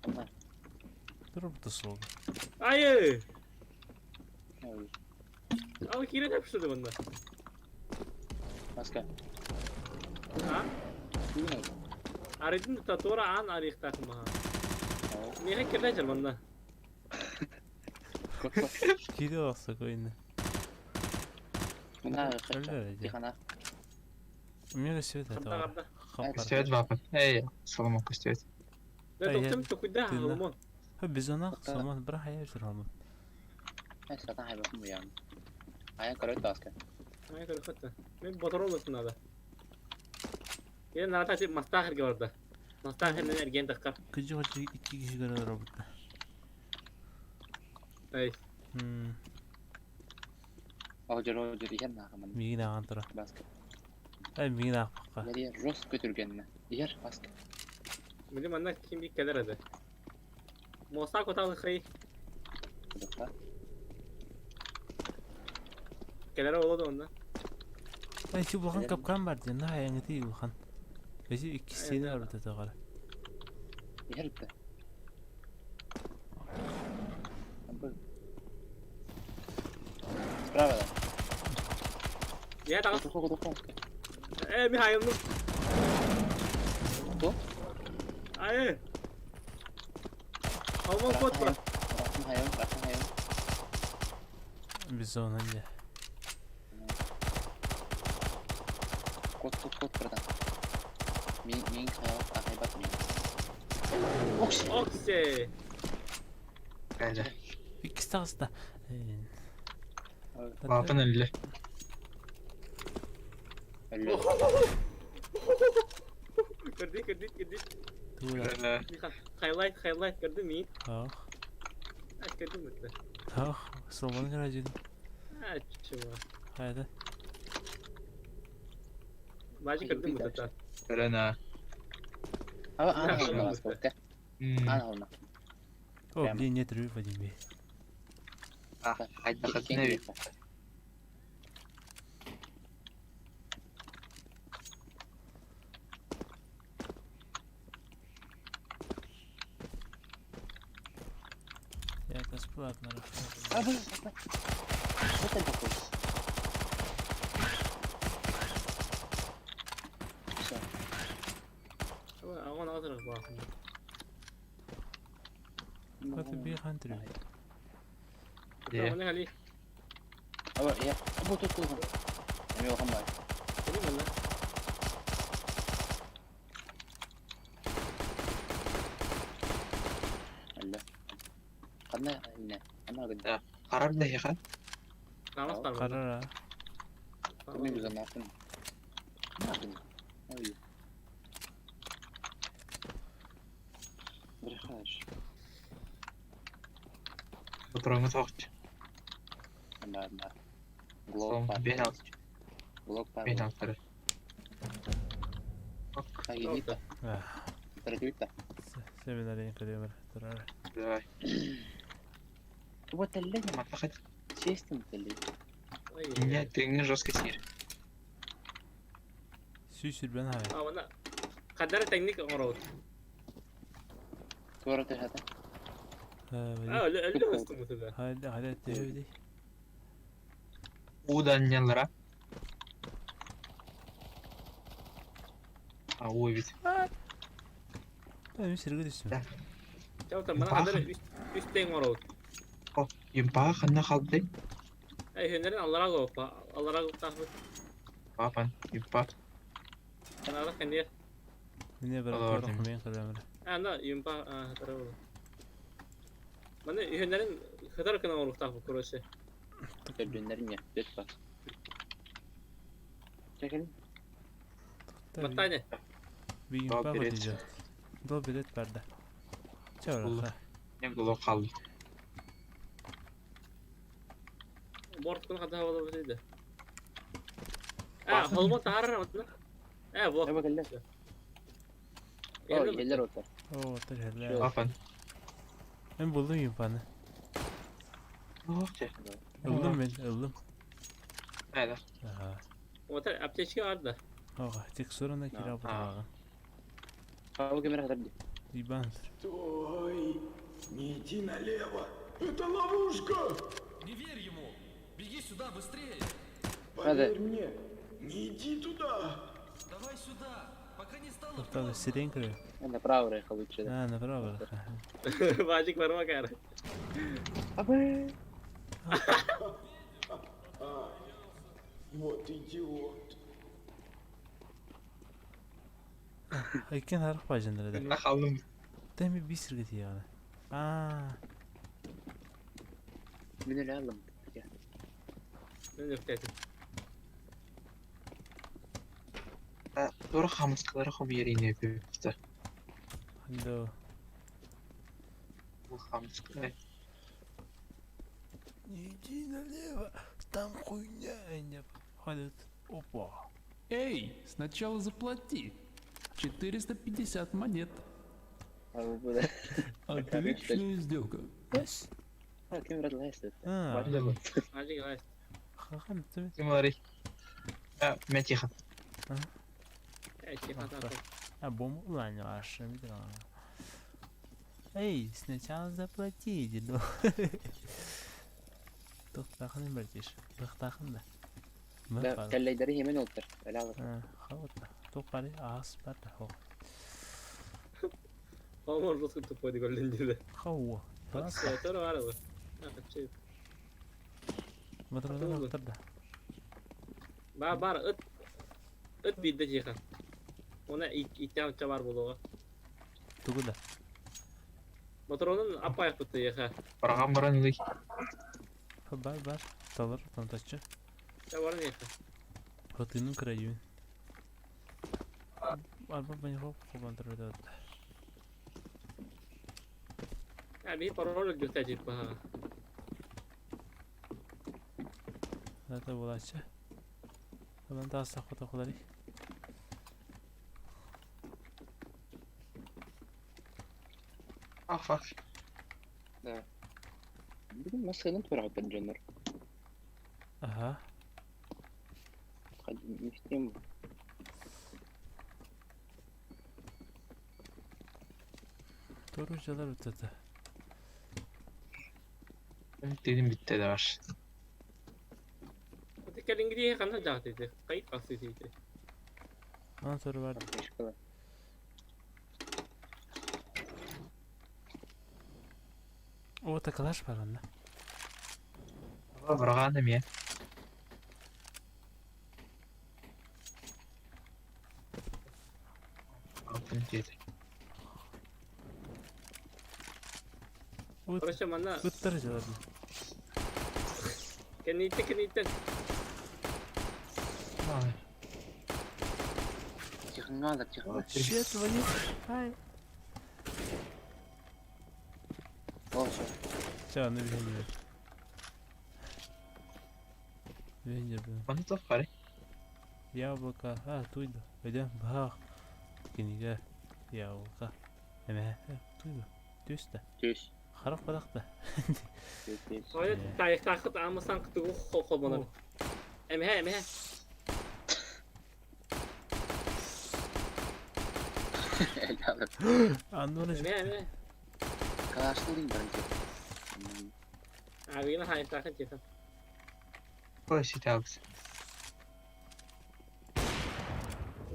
Onlar. Dur bu da soğuk. Hayır. Hayır. Ama kire yapıştırdı bunda. Başka. Ha? Bilmiyorum. Aridin de tatora an arayık takma ha. Niye kirlenecek bunda? Kidi olsak oyunda. Bunlar Öyle kaçacak. derece. Bir kana. Umya söyle de Karda var. karda. Kapar. Stöd vapen. Ey, solomon stöd. Ne Hayır. doktum çok kuyda Dinle. halımon. Ha biz ona zaman bırak hayal sür halım. Ben zaten hayvan bu yani. Ayak karayı da asker. Hayır karı katta. Ne motor olmasın nada. Yine narata tip mastahir ki orada. Mastahir ne ergen takar. Kıcı hoca 2 kişi göre robotla. Ay. Roger yer nakaman. Migina antra. Basket. Ay migina pakka. Nereye Ross götürgenine. Yer basket. Benim anne kim bir keler adı. Mosta kotalı kayı. Kudukta. Keler oldu onda. Ay şu bukan kapkan var diye. Nah yang itu bukan. Besi ikisini arada takar. Yer de. Bravo da. Ya tamam. Kudukta. Bir hayırlı. Bu? Ay. Alman kot var. Rakım hayvan. Biz ona ya. Kot buradan. Min hayvan. Haybat min. Okşi. Okse. Geldi. İkisi de aslında. Vapen öyle. Öyle. Kırdı. Tuğla. Öyle. Highlight gördün mü? Ah. Ha gördün mü? Ah. Slomanı garajı. Ha çuva. Haydi. Bacı gördün mü zaten? Öyle ne? Ama ana havuna basket. Ana havuna. O bir ne duruyor bacım bir. Ah, haydi bakalım ne bir. Ya kas bu atlara. Abi. Bu tarafa koy. Ama ne kadar bakın. Hadi bir kan duruyor. Tamam ne hali? Ama ya bu tuttu. Emi bakalım bari. Benim lan. Öyle. Kanne ne? Ama gıda. Karar da yıkan. Namaz var mı? Karar ha. Ne güzel ne yaptın? Ne yaptın? Öyle. Bırakır. Oturumu tokç. Ben. Son Glock ben var. al. Glock var. Ben altarı. Хагибита. Таргибита. Семинарين كده ترى. Давай. Вот اللي ما أعتقد честно اللي. إني ترينج جوز كتير. Süsür ben hayır. اه وانا خدنا تكنيك امراض صورة هذا. Ha, اللي استمت ده hadi hadi. Udan yanlara. Ой, бит. Ben bir sürü düştüm. شوف طب ما انا خدنا üstten امراض О, юмпа ханна халды. اي هنرين الله راغو الله راغو تاخذ Папан, юмпа. انا راح كان Niye Doğru. bırakıyorum kumayın kadar. انا ينبع ترى من هنرين خطر كنا امراض تاخذ كروسه تبدونرني بيتفا. شكل. متانه Bir gün Daha bak bilet. diyeceğim. Do bilet verdi. Çevre. Allah. Ne gulu kaldı. بورت كنا خدها والله بديده هو تعرف بورت أنا بقول لك. أوه يلا روتر. Oo teşekkürler. Pапan. Ben buldum yupanı. Oh, şey. Öldüm ben öldüm. Nerede? Aha. وتر ابتشي vardı Oha tek sorun da kira bu tarafa. هو كاميرا هتبدي. İbandır. Стой! Не иди налево! Это ловушка! Не верь ему! Беги сюда быстрее! Поверь мне, не иди туда! Давай сюда! Пока не стало Ortada siren kırıyor. أنا براوري يا خوي كذا. Ha ne beraber. باجيك برمك يعني أبي. Вот идиот! Ayken harf bacındır da. Ne kaldım? Demi bir sürgütü yani. Aa. من اللي علم. من يفتكر Doğru kamuskları hobiyerini yapıyor işte. Hadi o. Bu kamuskları. Иди налево, там хуйня. Hadi. Опа. Эй, сначала заплати. 450 монет. أبو بدا. Отличная сделка. Yes. كاميرا الهاست. Ha. باجيك غايس Hakan tabii. Kim var? Ha, Metiha. اي شيء خاطر А бомбу уlan ya aşağı bir daha. Эй, сначала заплати, деду. Тоқтақын бәртеш. Тоқтақын да. لا كان اللي يدريه من وتر. لا Хавата. Тоқари аас бәрді. هو الرزق تفوت يقول لي كذا Хауа. Бас. ترى على شيء Матрадан ақтырды. بار ات بيد شيخ ona ihtiyam çabar buluğa. Тугуда. Motorunun apa yaptı ya. Барған баран илей. Бар. Талар тантачы. Çabar ne ya? Протыным краюн. Арба бeni хоп контролда. Ya bir parol gösterecek bana. Это булачы. Lan daha saklı takıları. Ah fuck. بدون ما سخنت ورا بالجنر. Aha. قد مشتم. Torucalar ötede. Dedim bitti de var. تتكلم انجليزي خلنا جاهزة قيد قصيدة Bana soru vardı. مشكلة. O takılaş var onda. Барғаным ya. Altın dedi. O Короче мана Kıttırıcılar. كنيتن Ay. تخن ماذا تخن. Shit твою. Ай. Olsun. Canı bir hediye. Bir hediye bu. Onu da var. Яблоко. А, туйда. Пойдем. Бах. kiniga yağılga. Eme duyma. Düz de. Düz. Harap badak da. Düz. Öyle takıt almasan kıtığı kolmalar. Oh. Emhe. Helal. Anlıyoruz. Emhe. Karşılayayım bence. Abi yine hayır takıt yeter. Push it out.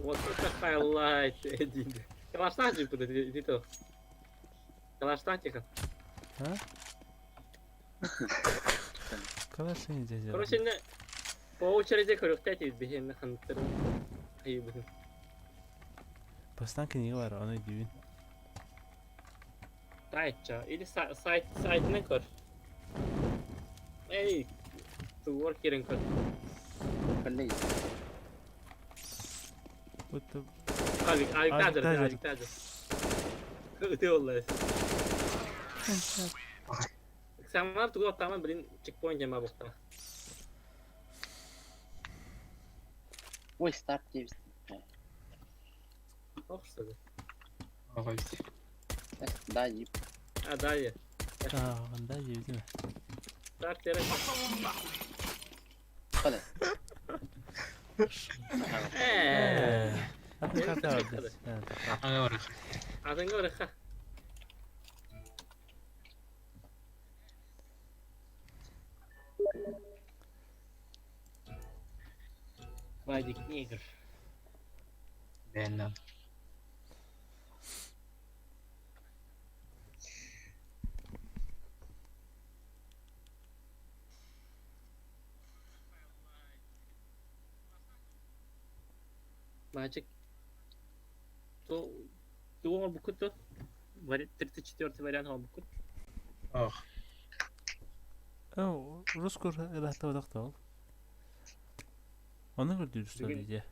Вот это хайлайт, Эдин. Калаштатик буде, Дито. Калаштатика. Ha? Kalasın yiyeceğiz. Короче, не по очереди корюктати бегем на хантер. Ай, блин. Bastan kiniga var onu düğün. Тайча. Или сайт не кор. Эй, tu work here in kor. Kalleyi. Bu da Abi tadır, tadır. abi tadır. Öte vallahi. Sen var tu tamam bilin checkpoint yema bokta. Ой, start diyoruz. Hoşça. Ой. Daha iyi. Ha daha iyi. banda yedi mi? Start yere. Hadi. Hadi kartı aldı. Evet. Adın oraya. Вадик негр. Ben Мальчик. Tu Holbukut tu. 34 вариант Holbukut. Oh. Rus kur rahta vadak da ol. Onu gördü üstüne.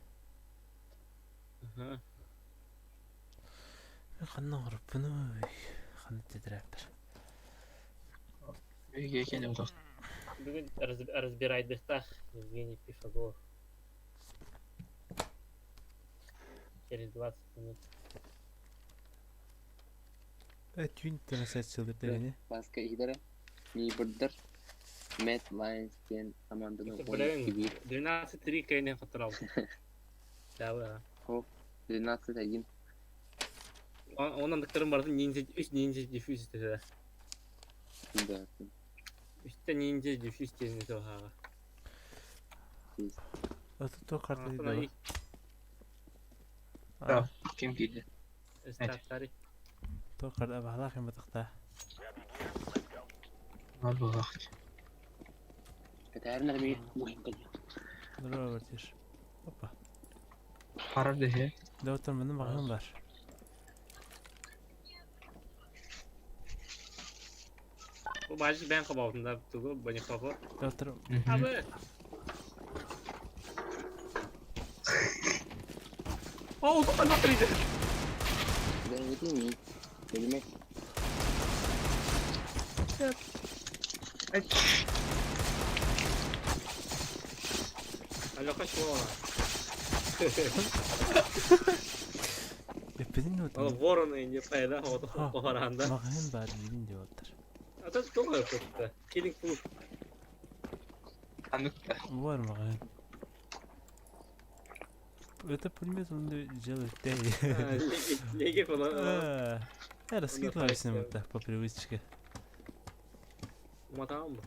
Aha. Kanna grup bunu. Kanna tedrapper. Үйге келем дос. Бүгін разбирайдықтар Евгений Пифагор. Через 20 минут. Tüyün tanesi çıldır derine. Başka ihtere. Нейбордер. Мэтт Лайнс деген команданың Блин, ойын 12-3 кейінен қатырау. Да, 12-1. Onun dıklarım vardı ninja 3 ninja diffuse istedi. Да. 3'te ninja diffuse denildi o ha. Atı to kartı Sonra dedi. ilk Ya. Kim geldi? startları. To kartı bahla kim batakta. Al bu vakit. Katarina bir muhim kalıyor. Dur övertir. Hoppa. Karar dışı. Doktor benim bakım var. Bu bacı ben kabağımda tuğu banyak kafa. Doktor Abi. Oh, bu kadar kırıcı. Ben gideyim mi? Kelime. Alo kaç bu ona. Yapedin mi Ama otur? Voron'u ince payda Ha. o haranda. Bakayım bari yedin diyor otur. Ata çok yaptı. Killing food. Anlık da. Var mı bakayım? Это пулемет, он делает değil. Lege falan. Я раскидываюсь на это по привычке. Tamam mı?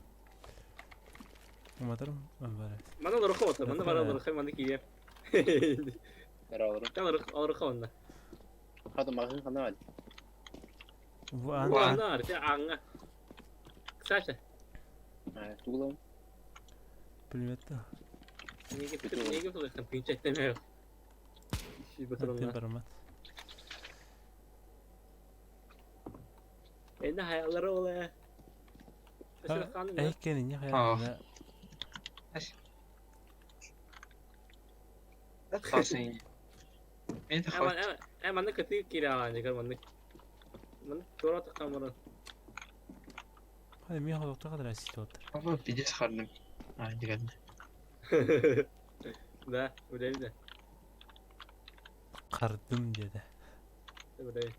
Umarım var. Bana da ruhu otur. Bana var da ruhu. Bana ki Beraber. Bana ruhu onda. Hadi bakın kanal hadi. Bu Bu an anda artık anga. Kısaca. Tuğlam. pulmette. Niye yapıyorsun? Pinç etlemiyor. Şey bakalım. Temperament. Bende hayalleri oluyor. Mesela kanım ya. Eykenin ya hayatında. Kalsın yine. Beni de kalsın. Hemen de kötü kiralanacak hemen de. Ben doğru tıkamadım. Hadi mi doktor kadar asit otur. Ama video çıkardım. Hadi geldi. Da öyle de. Kardım dedi. Böyle.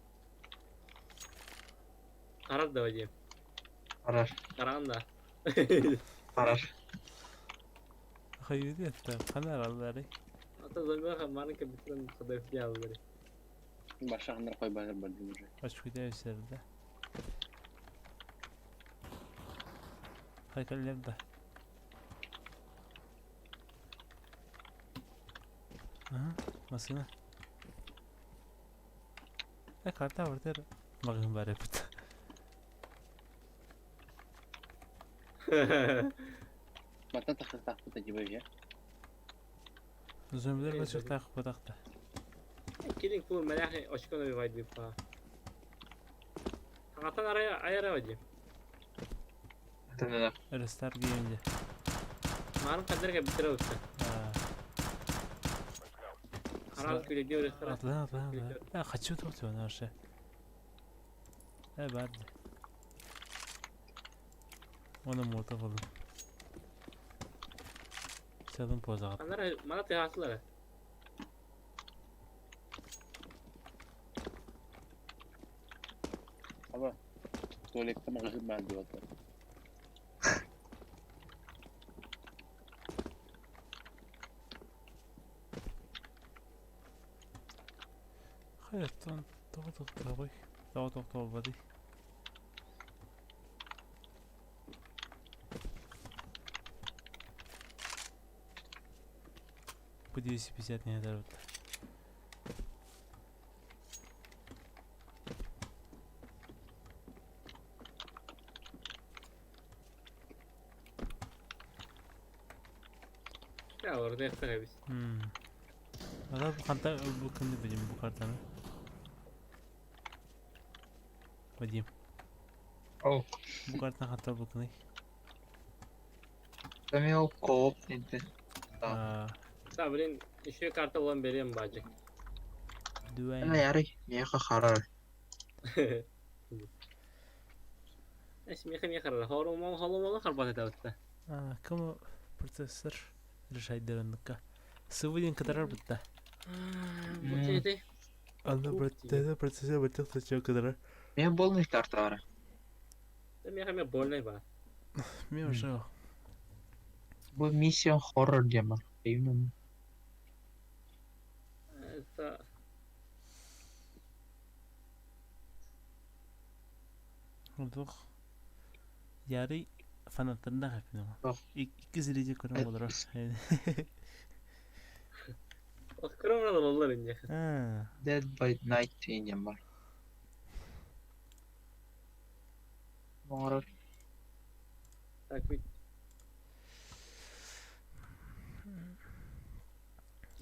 Karar da hocam. Arar. Karan da. Arar. Hayır diyor da kanar alları. Hatta zombi kamarın ki bitiren kadar bir alları. Başka hanlar koy bana bölüm. Aç bir de üzerinde. Haykaller de. Aha, masına. Karta orada. Bakın bari pıt. Mata takır takır da gibi ya. Zombiler Evet, başlık hadi. takıp batakta. Killing full merak aşkına bir vaydı bir falan. Hakikaten araya ayara hocam. Tamam. Restart giyince. Marun kadar ki bitire usta. Karar köyde diyor restoran. Atlan. Ya kaçıyor tutuyor her şey. Bari. Ona muhatap olun. Çalın poza at. Kanlara mana tehasılar. Ama tuvalette magazin ben diyor. Hayattan daha koy. Daha olmadı. Bu 250 ne kadar oldu? Ya orada yapsana biz. Valla bu kanta bu kindi benim bu kartanı. Bakayım. Oh. Bu karttan hatta bu kindi. Demi o koop neydi? Sabrin şu karta olan vereyim bacık. Ana Düven. yari. Niye karar? Esmi karar. Hormon karbat edavutta. Kamu prosesör решайдерынныкка. Сывыдин кадарар бытта. Bu şeyde. Anda бытта процессор бытта сача кадарар. Niye bol miktarda var? Demi kami bolnay ba. Мен уже Bu misyon horror diye bak. Emin Ta olduq. Yarı fanatlarında hepini var. Yok. İki zilici kurum olur. Kırımına da olur ince. Dead by Night diyeceğim bak. Horror. Takvit.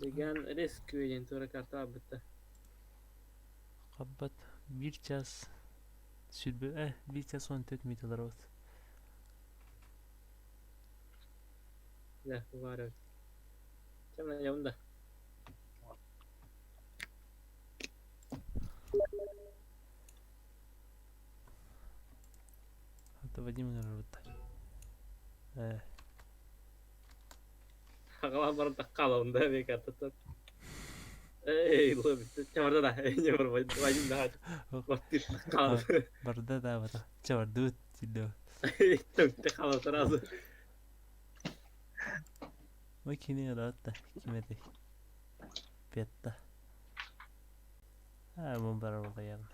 Degan risk verin sonra karta bitti. Kabbat bir ças sülbe bir ças 14 metre oldu. Ya bu var evet. Çamla yavunda. Hatta Vadim görürdü. Hakalan barın takkala onda bir karta tut. Ey lo bitti. Çamarda da. Ne var vacim daha. Vakti takkala. Barda da var. Çavardı dildo. Tuk takkala tarazı. Makine rahatta kime de. Petta. Bu beraber yarın.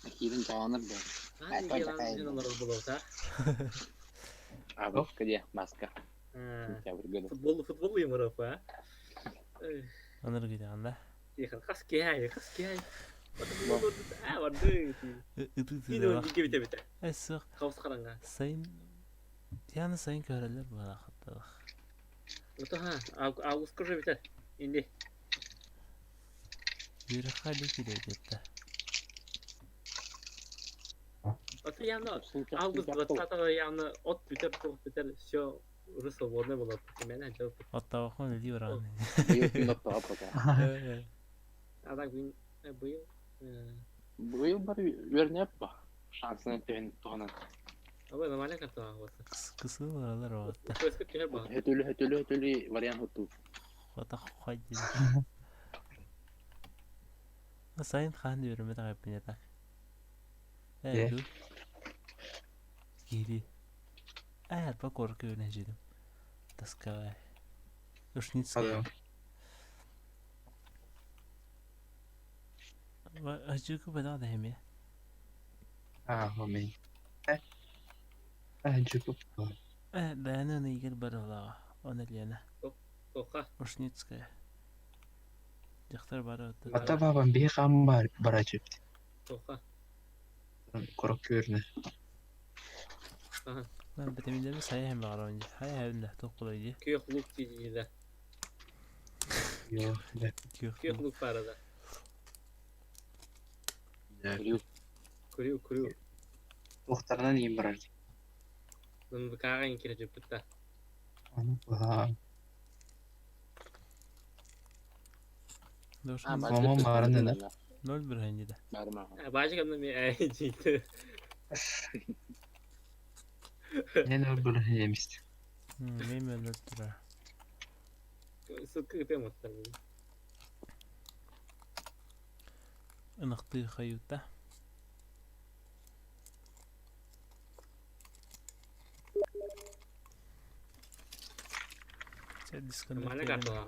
Akidin cawanır da. Hangi yalan canalar bulursa. Abi kediye maska. Ya bir Futbol yumruğu ha. Anır gidiyor anda. Ya kas ki. Futbol vardı. Bir de bir gibi bite. Esok Kaos karanga. sayın yani sayın köreler bu hatta. Betul ha. Ağustos kırı biter. İndi. Bir hali gidiyor. Atı yanında Ağustos batata yanında ot biter çok biter. Şu Rusya borne bulat. Kimene cevap. Hatta bakma diyor anne. Yok yok apa da. Adak bin bu yıl. Bu yıl bari verne yapma. Şansını temin tuğanan. Ama normalde kartı havası. Kısa oralar o hatta. Kıskı tüher bak. Hetölü varyan hutu. Hatta haydi. Sayın Khan diyorum ben de yatak. Ne? Evet dur. Geri. Evet bak korkuyor ne dedim. Taskavay. Ruşnitskaya. Acıkı bana da hem ya. Homie. Cukup. Evet dayanı ne ilgili bari ola. Ona diyene. Toka. Ruşnitskaya. Diktar bari otu. Hatta babam bir kambar baracıp. Toka. Korkuyor ne? Ben betiminde sayı hem var önce. Hay evinde tokulayıcı. Köklük diyeceğiz. Yok. Köklük var da. Kuruyor. Muhtarına neyim baracıp? Bunu bir kahve girecek bitti. Onu ha. Dostum Mamam var ne? lol bir önce de. Bacı kadın bir ayıcıydı. Ne böyle yemişti. Benim öyle durar. Sıkı yapamazlar bunu. Inıktığı hayutta. Sen disconnect Mana kartı var.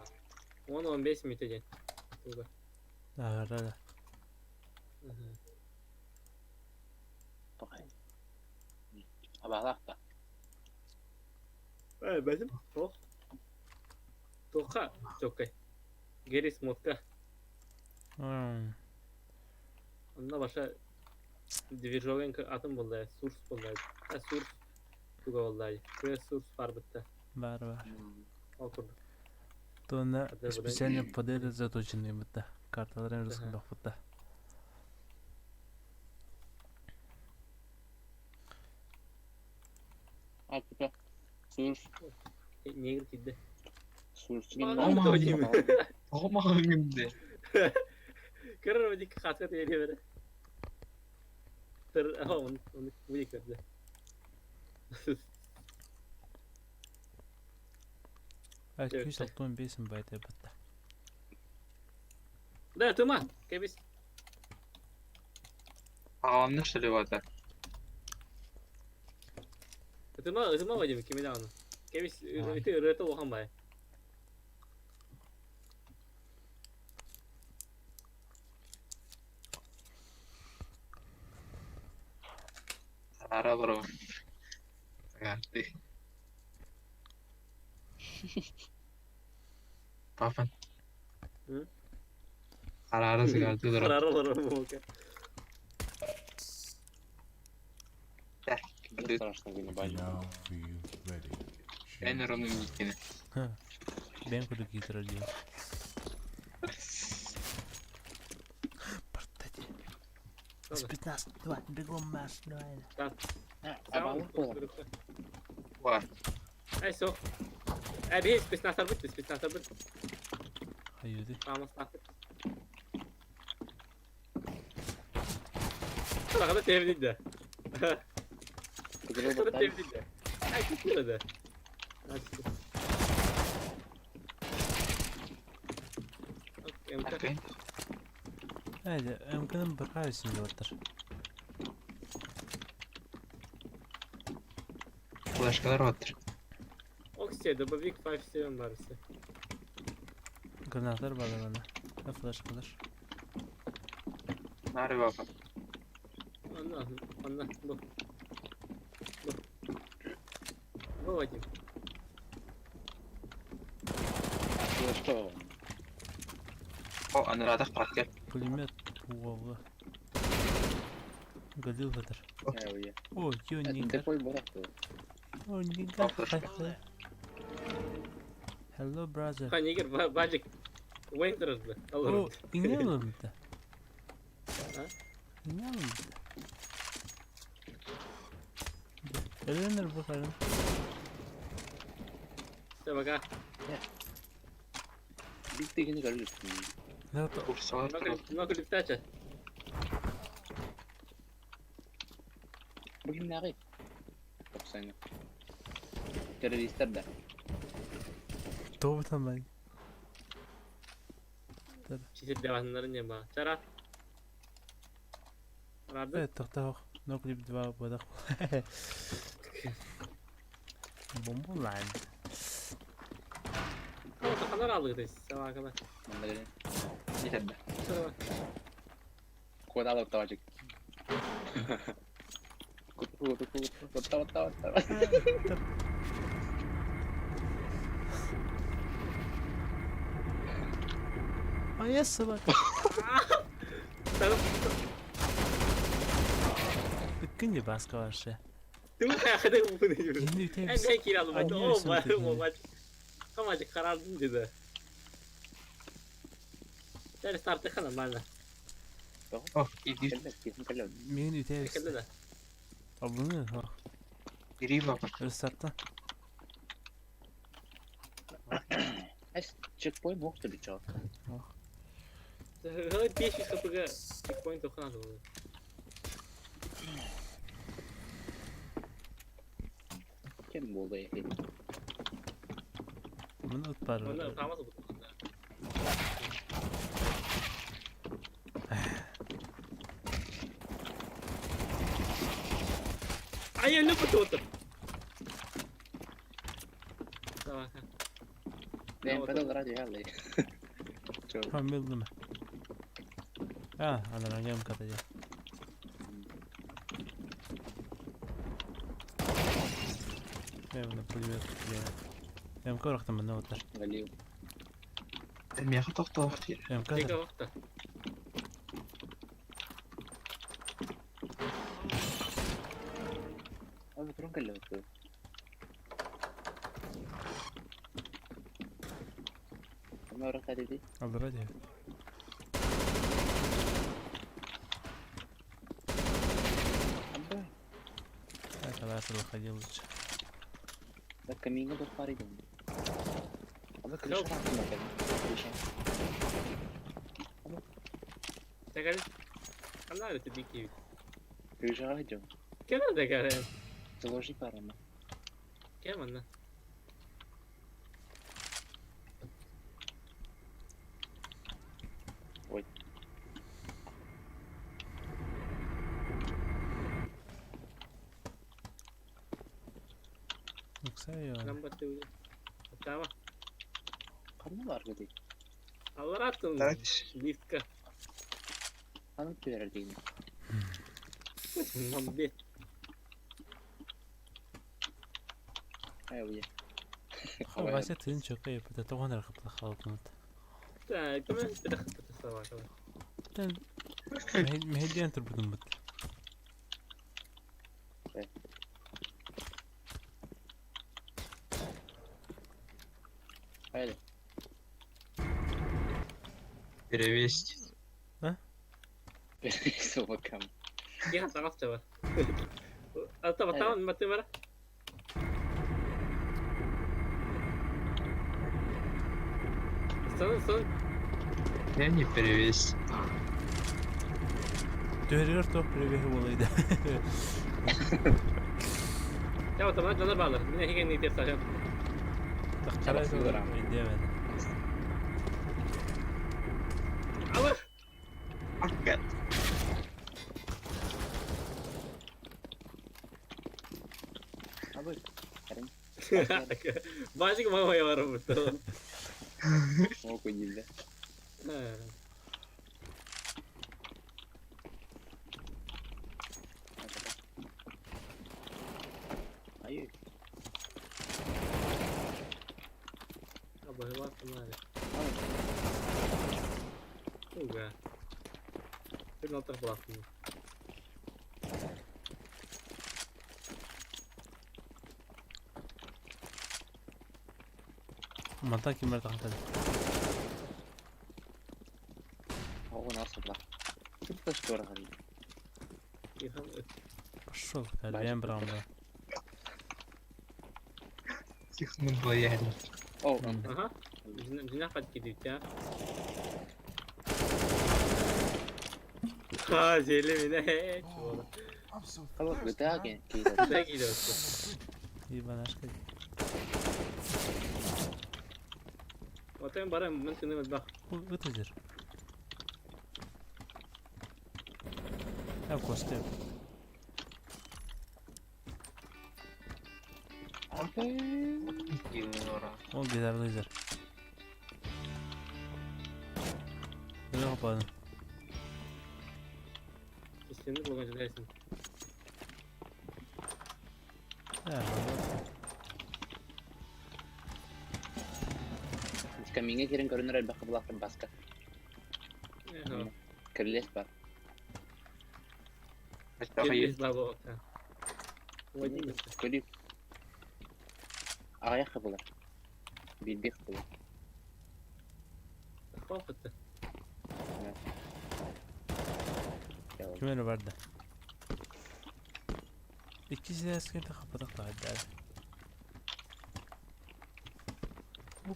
10-15 mi iteceksin? Burada. Ara. Evet benim. Toka. Toka. Geris motka. Onda başka Divijogen atım buldu ya. Surs buldu ya. Surs. Tuga oldu ya. Şuraya Surs var bitti. Var. Oturduk. То на Къде бъде? специалния падер заточен имата. Картата не разгледах фата. Niye gitti? Aman Kırır mı dik kaskat geliyor böyle. Tır aha onu bu yıkırdı. Belki 165 bayta batta. Da tuma kebis. Ağam ne söylüyor orada? Tuma wajib kimi da onu. Kebis itu reto wahan bay. Ara bro. Ganti. Papan. Ara segalti bro. Karar mu ke. Now feel ready. En önemli ilkini. Ben kudu gitrar diyor. Partati. Spitnas, два, бегом марш, давай. Var. Ay so. Abi spesna sabit. Haydi. Vamos takip. Sana kadar tevdid de. Sana tevdid de. Ay kutu da. Okey. Haydi, امكانم برقايس يوتر. Başkalar otur. Oksiye добавик 5-7 var ise. Granatlar var bana. Ne flash kalır. Nari baba. Anla bu. Bu vacip. O anırada kalk. Пулемет. Вова. Галил ватер. О, юника. О, ника. Hello brother. Kan yeger bacık. Winter's be. O, Alırım. inanılır mı da? Ha? İnanılır mı da? Öğrenir bakalım. İşte bak ha. Ne yaptı? Kursalar. Nakul iptaça. Doğru tamam. Çizip devasınların ya bana. Çarat. Karardı. Evet tohta no klip dua badak. Bomba lan. O kadar aldık da sabah kadar. Onları yeterli. Kusura bak. Kuat alat tawacık. Kuat. Ay sabah. Tamam. Ikinci baskı var şey. Tüm kıyafete bu ne diyorum. Şimdi En ütemiz. ne kiralı Ay, bu. niye O üstüne var tekniği? o maç. Kamacık karardın dedi. Sen startı kanal bana. Oh, gidiyor. Mingin ütemiz. Şekilde de. Abone ha. Gireyim bak. Restartla. Checkpoint yoktu bir çok. Hadi 500 kapıga checkpoint okunadı bu. Kim buldu ya? Bunu utbar. Onlar utanmaz bu. Ay önüne kutu. Tamam. Ben pedal radio ya lay. Tamam bildim mi? Ha, anladım gel katacağım. Ben bunu pulver tutacağım. Ben korktum ben ne otur. Galiyo. المياه تقطع كتير. Ben Tek kadar. vakta. Abi turun kalıyor tu. Ama orang tadi di. Aldır hadi. Aba. Evet خلاص الخجلج. Da caminho do paredão. Abi kılıç var mı bakalım? Kılıç. Tekrar. Kanal da tabii ki. Kılıç radio. Kenara da gel. Заложи парами. Gel bana. Ой. Yoksa ya. Lamba tuh. Tamam. Kamu var gadi. Allah attın. Evet. Liftka. Kanı tüyer değil. Mambe. Ayo ya. Başta tın çok iyi. Bir de toğan rakıpla halkımız. Tak, kemana sudah ketemu sama kamu? Ben mehediyen turbudum bu. Haydi. Перевести. Перевесил bakalım. Dia sangat coba. Atau pertama mati mana? Son. Я не перевести. Döveriyor top bir olaydı. Ya teman cana bağlar. Yine hiç kendini ihtiyaç sayın. Karar diyemedim. Allah. Hakikaten. Abi. Karin. Banyak mau ya orang betul. Mau kujilda. Ayo. Apa hebat kemana? Enggak. Itu noter pelaku. Mantak kimler takıntılı. Oh nasıl bak. Çok da skor hadi. İlham Пошел, kalbim bramda. Тихо, yani. Oh. Aha. Jinah pat gidiyor ya. Ha, jeli mi ne? Kalau GTA kan Saya gidiyorsun. İyi bana aşk et. Otoyun barang ben seni bak. Bu ötüdür. Ha kostu. O gider gider. Böyle kapadım. İstendi bulmaca dersin. Ha, Caminga quieren correr el bajo bajo basca. Eho. Kırles bak. Geliriz baba. Vay be. Kulüp. Ayağa kapılar. Bir kapılar. Korkuttu. Kümeni vardı. İkisi de askerde kapadık da hadi. Bu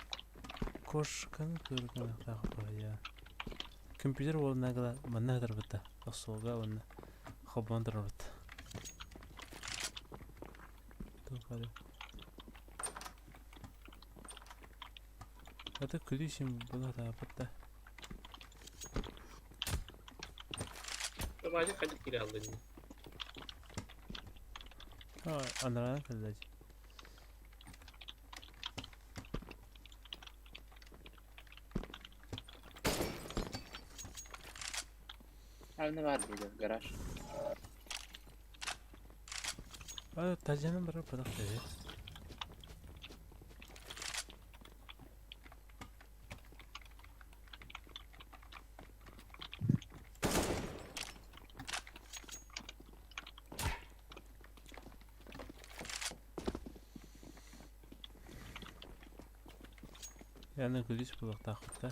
koşkanı körgünü daha kapalı ya. Kompüter olana kadar bana kadar bitti. Asolga bana. Kapandır bitti. Dur hadi. Hatta külüşüm buna da bitti. Babacı kaçıp geri aldı yine. Ha, anlaran kılacak. Abi ne var burada? Garaj. Aa, tacanın bırak bırak dedi. Yani gülüş bulak takıpta.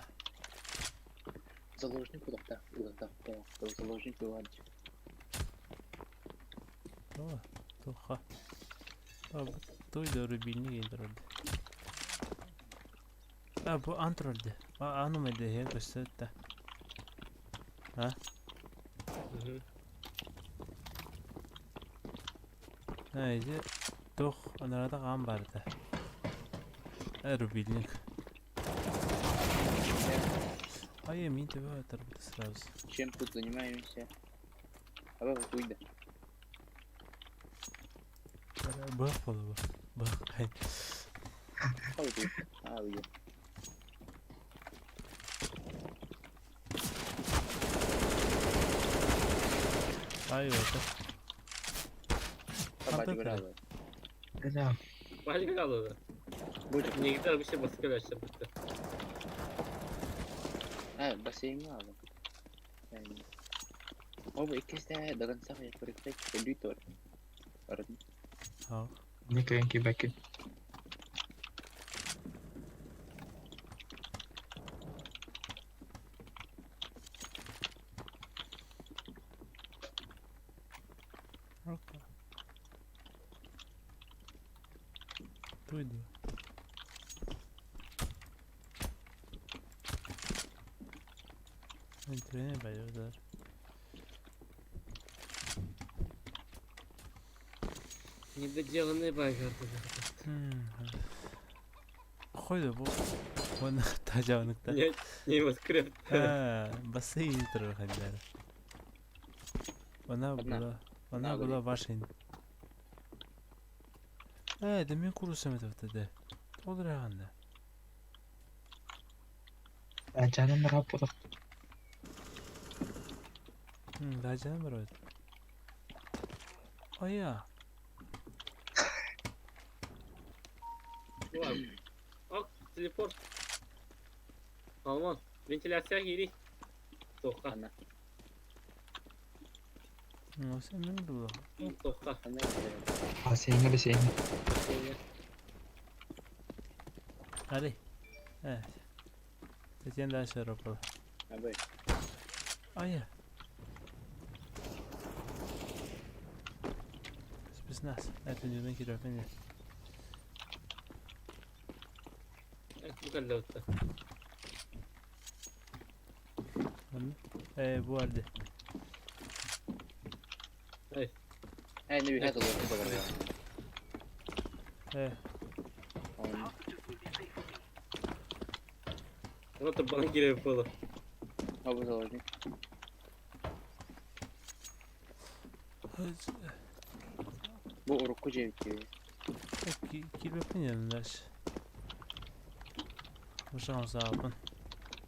Заложник куда-то. Заложник выводить. О, туха. Abi, duydu rubinli gelir orada. Ha, bu antrolde. Anım edeye gösterdi. Ha? Hı hı. Neyse. Tuh, anarada kan vardı. Rubinlik. А я мид его оторву сразу. Чем тут занимаемся? А вы вот уйда. Бах полу. Бах. Хай. Уйда. Ай, это. Собачий Отдыхай. выраз. Başka kaldı. Будет. Ne gider bir şey basık arkadaşlar bitti. Бассейн мало. Оба ikisi de dagansak yaparak editor. Arada. Ha. Не кренки бэки. Okey. Duydu. Trene bayıldılar. Ne de canını baygardı. Koydu bu. Bunu tacavanlıkta. Ne baskırıp. Ha, basayı durur hadiler. Bana bula başlayın. Demin kurusam etti. Olur herhalde. Ben canım rahatladım. Daha canım var orada. Aya. Var. Ak, teleport. Alman. Ventilasyon geri. Soğukta. Ana. O sen ne oldu? Soğukta. Ana. Basayım da şeyim. Hadi. Evet. Sen daha şey yapalım. Abi. Aya. Biz nasıl? Nereden yüzden giriyor beni? Bu kadar oldu. Bu vardı. Hayır. Ne bir hata oldu bu kadar. Ama da bana giriyor falan. Abi zaложник. Bu urukku cevki. Kirbe yanındaş. Bu şans yapın.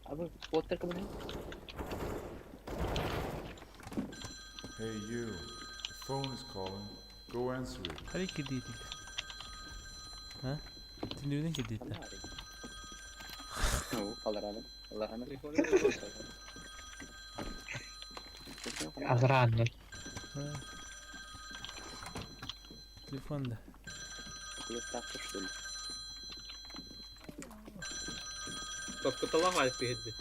Abi botlar kabul et. Hey you, the phone is calling. Go answer it. Hadi gidelim. Ha? Dinliyordun ki dedi. Allah abi. Allah rahmet. Allah rahmet. Telefonu ne oldu? Azra'nın. Ha. Telefonda. Kulüp taktı şu dolu. Kokkutalak ayıp bir hedi.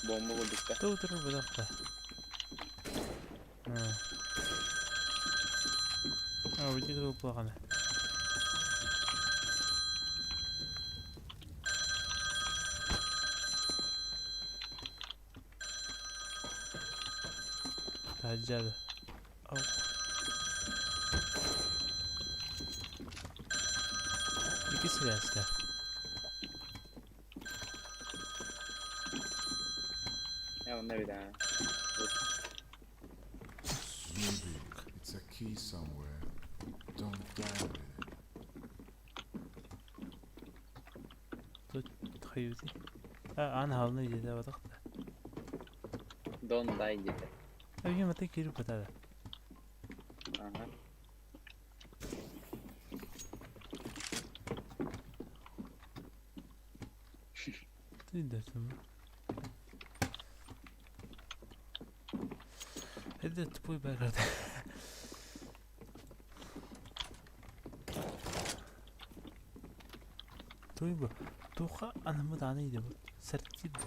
Bomba bulduk da. Dur bir dakika. Ha. Ha, bir dakika bu bakana. Taccalı. Au. İki silahlar. Ya onlar bir daha. Maybe it's a key somewhere. Don't die with it. تخيلتي انا هالنا جدا بدقت Don die gibi. ايه ما تكيرو بتاع Aha. تقدر تم هدا تبوي باكرت طيب توخا انا مدعني ده سرتيد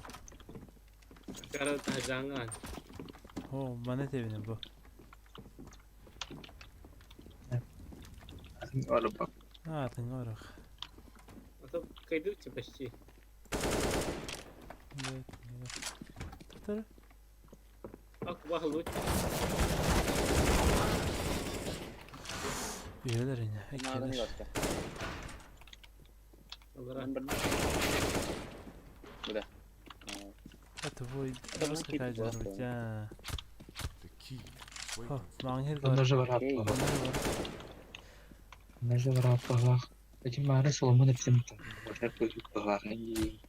Sekarang tah jangan. هو ما نتبين بو Oğlum bak. تنغورخ Atau kayak itu cepet sih. ترى Aku bah lucu. يهدرين Bunlardan iyi هيك başka. Allah Ben ben. Bu da. تبوي هذا بس ممكن كاجر يتوقع. بجا The key is هو waiting. ما هي Onları var Okey. hatta. Onları var hatta. Peki mare solomon hepsini bakar koyduk da var. İyi.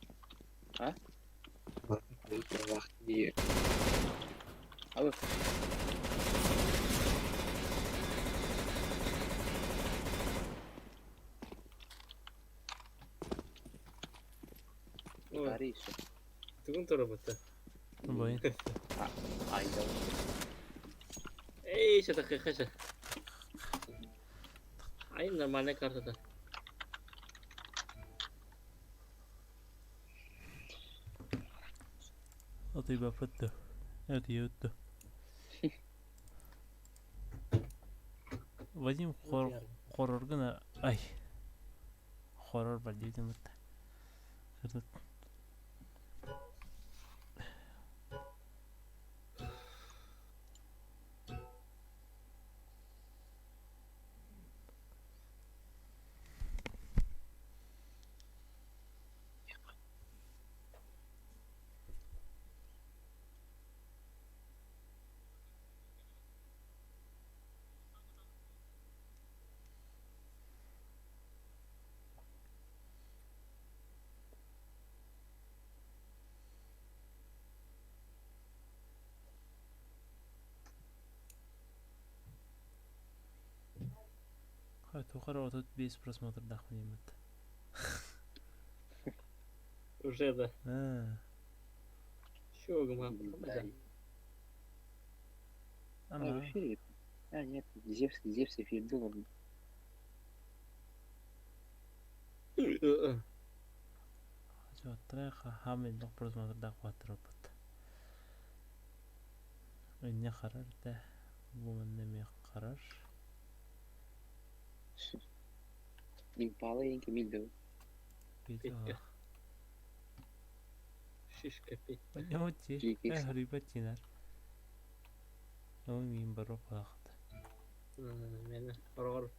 Ha? Bakar koyduk da var. İyi. Abi. Oh, Hari işi. tunggu turun betul. باين Ayda. Saya tak kekeh. Ayo normalnya kartu dah. أطيب فتة أتيوتو وجيم قرر قنا أي قرر بديت مت كرت توخر أوتوت بيس برسمتر داخل يمت Уже dah. Şu gimana? А, в эфире? А, нет, Зевс эфир был. شو الطريقة حامل دق برسمتر داخل واتربط إني قررت ومن نمي قرر Impala e Enkemildo. بيتو Şiş köpek. نوتي GX. هريبتي نار نومي من برا فاخت Meni horor.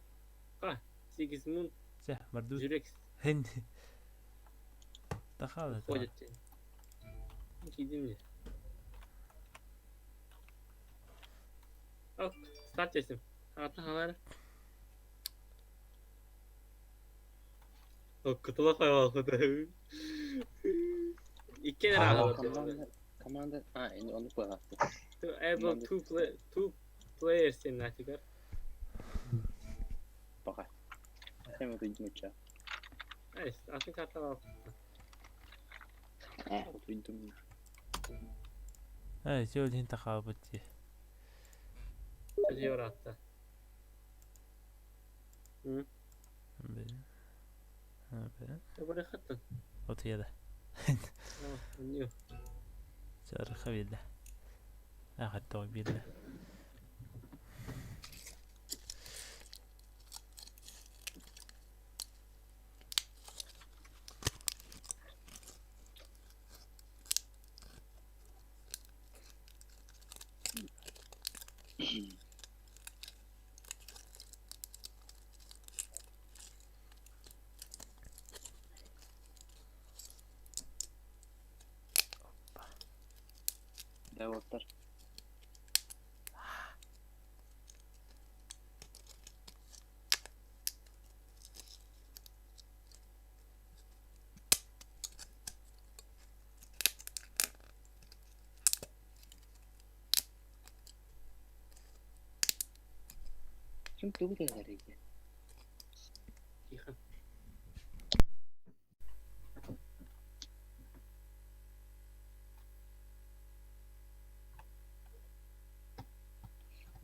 Ah, 8 صح مردود Jurex. هندي دخلت Kocaman. Gideyim ya. Ok, start ettim. Hatta haber. O kutuла koyalım. İki kere Aa. ağladım. Команда... А, onu koyattı. To able two players in that figure. Bakay. Hem duydum uçağı. Nice. Atın kartı al. Duydum. Ay, جولين تخابطي. Acıyor hatta. Hı. هذا Böyle kattın. وطيده Tamam. Anlıyor. صار خبيله اخذ توبيله Devotlar. Kim bu kadar iyi? Yıkın.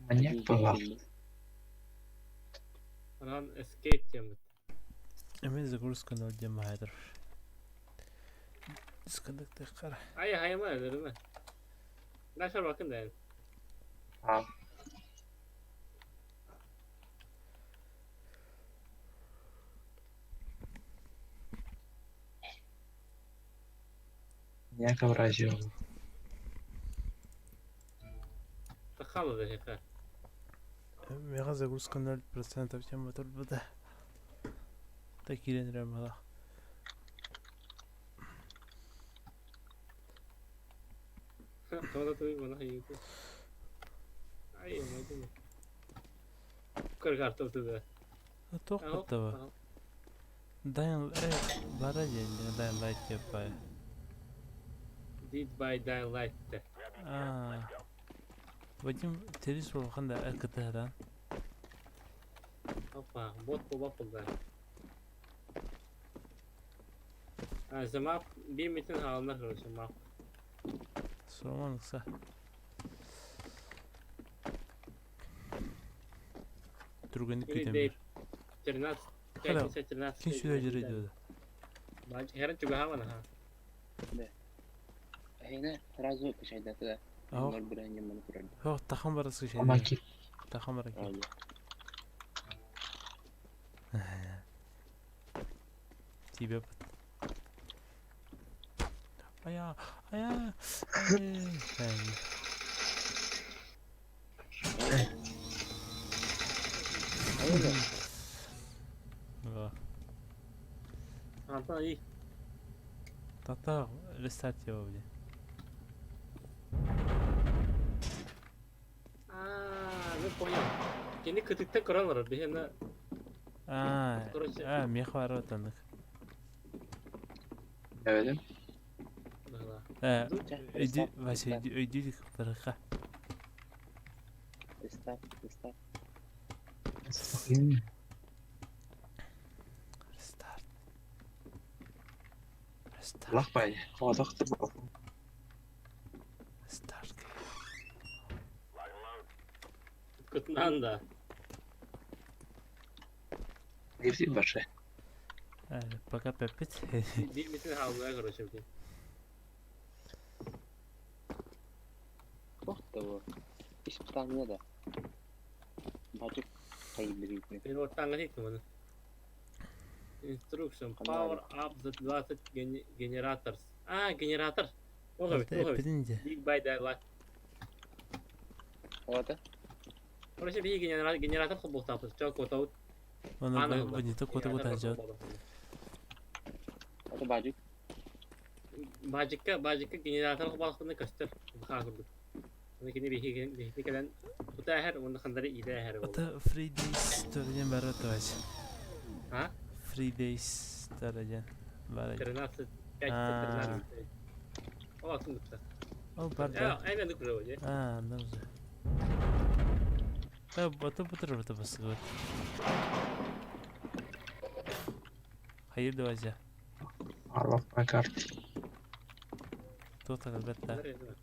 Manyak bunlar. Run escape diyorum. امي زغورس كنا الجمع هذا اسكندك تقرا Ay hayama öyle mi? Başar bakın da yani. Aa. Manyak uğraşıyor. Tıkalı da şaka. ميغا زغورس كنا البرسنت بتاع تربده تكيلين رمضان Sonra da bana hayır. Ay ama Kır kartı da. اتوقع تبا داين ايه برا جيل داين لايت يبا Dead by Daylight de. وجيم تريس والخندا اكتهران Hoppa bot bu bot da. Ha zaman bir metin halına kırmışım bak. سلمان صح ترغني Biri كده de Ternat. Hello. Ternat. كين شو يجري ده Bence her juga hamana ha. Hine razı şeyde de. اهو Onlar bir engin bunu kurar. هو تخمر شيء Ama ki تخمر كده Öyle. تيبي ايا ايا Öyle. Hatta iyi. تطا ريستارت يا ولدي Ne koyayım? Kendi kıtıkta kıranlar bir yana. ميخ وروتنك evet. ايدي باش ايدي لك طريقه İster. Bakayım. ريستارت Allah bay. Havada kıtır bakalım. ريستارت Kıtından da. Hepsi başı. пока пепит Bir metin halına kırmışım ki. Bak da bu. İspanya da. Bacık sayılır gibi. Bir ortadan git mi bunu? Instruction power up the 20 generators. Generator. O evet. بدنجه Big by Daylight. Orada. Orası bir generator kabul tapız. Çok kötü. وانا بدي تكو تكو تهجد Orada bacık. Bacıkka generator kabul hakkında göster. Bakırdık. Hani kini bir kadar Daher onu kandari iyi daher oldu. Ata free days töreceğim var otovaç. Ha? Free days töreceğim. Var. Tırnası. Ha. Tırnası. O atın lütfen. O var da. Ya aynen de kuruyor ya. Ha, anladım. Batı bu tarafa basıyor. Hayır da hoca. Allah bakart. Total elbette. Nereye değil mi?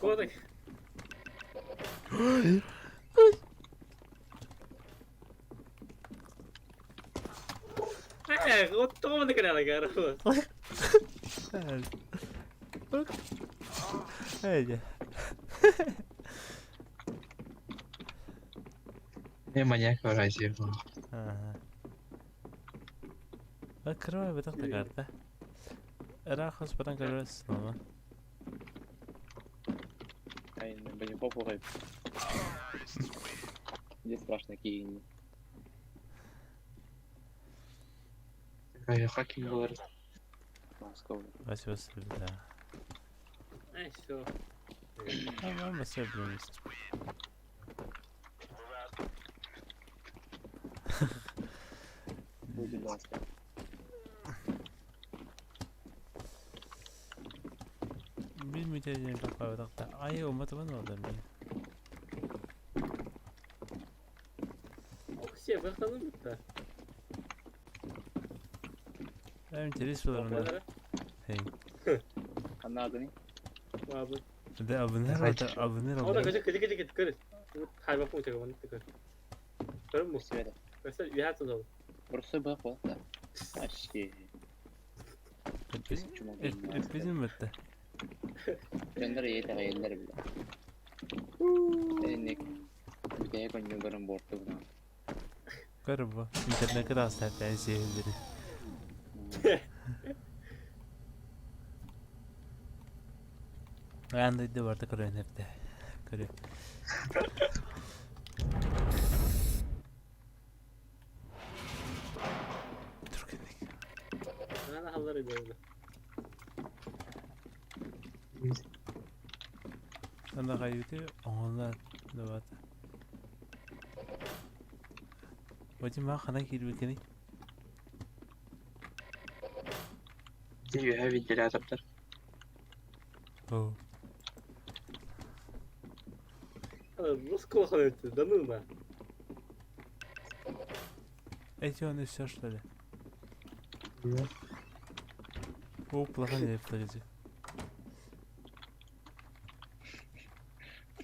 Kodak. Toma de cara, cara. Evet. Bak. Öyle. Ne manyak öğrenci bu. Aha. Bak kırma bir takta karta. Rakos barang keras nama. Aynen benim popo hep. Где страшно кинь. Böyle fucking olur. Москва. Baş baş bir daha. Ay şu. Tamam baş yapıyoruz. Будь ласка. Bir mücadele kapağı takta. Ay o mataban oldu mu? Şey bakalım lütfen. Ben teris olanlar. Bakalım. Hey. Anladın mı? Abi. De abone ol. Abone O da ol. gıcık kır. Bu hayvan mı çekiyor onu tıkır. Görür müsün? Света. Mesela üye tutalım. Просто был вот да. Почти. Bizim bitti. Gönder yedi hayırlar bile. Ne bir konyu görün borçlu buna. Kır bu. İnternet kadar zaten şeyleri. Ben de vardı kırın hep de. Kırı. Dur gidelim. Bana hallar ediyordu. Ben de kaybediyor. Onlar da vardı. Bacım ben kana girip bakayım. Diyor ya videoyu adaptör. Oh. Rus kulakları ötü. Danır mı? Ece onu şaşladı. O plakan yapıcı.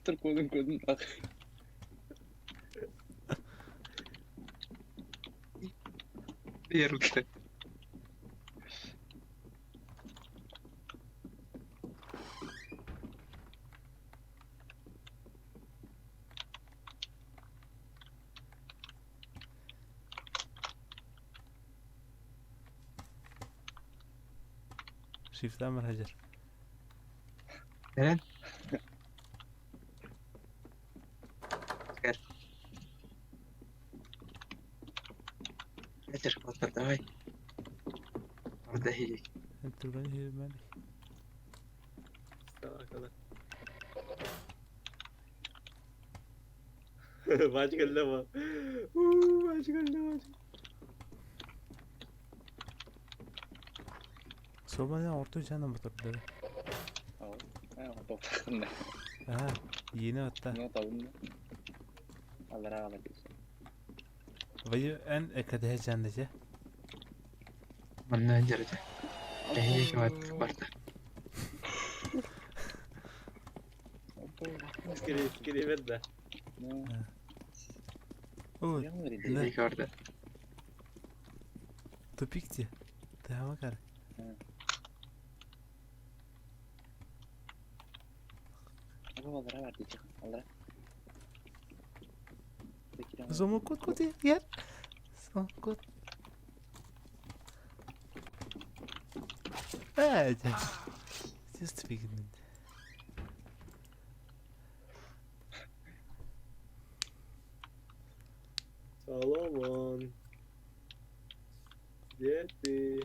Dur kodun bak. Diğer uçta. Shift'ten var Hacer. Neren? Gel. Getir bakalım давай. Orada iyi. Dur ben yürümeli. Sağa kadar. Bacı geldi ama. Bacı geldi bacı. Sobanın orta ucundan motorları. Ha, topladın da. Aha, yeni hatta. Ne tavun ne? Allah razı olsun. Vayı en ekade cendece. Manna jarda. İyi ki var barda. Skiri ver de. Ne? O Yan verin. İyi ki orada. topikti. Devam bakar. Allah verdi çık. Allah. Zomo kut yer. Zomo kut. Evet. Just speaking. Salomon. Yeti.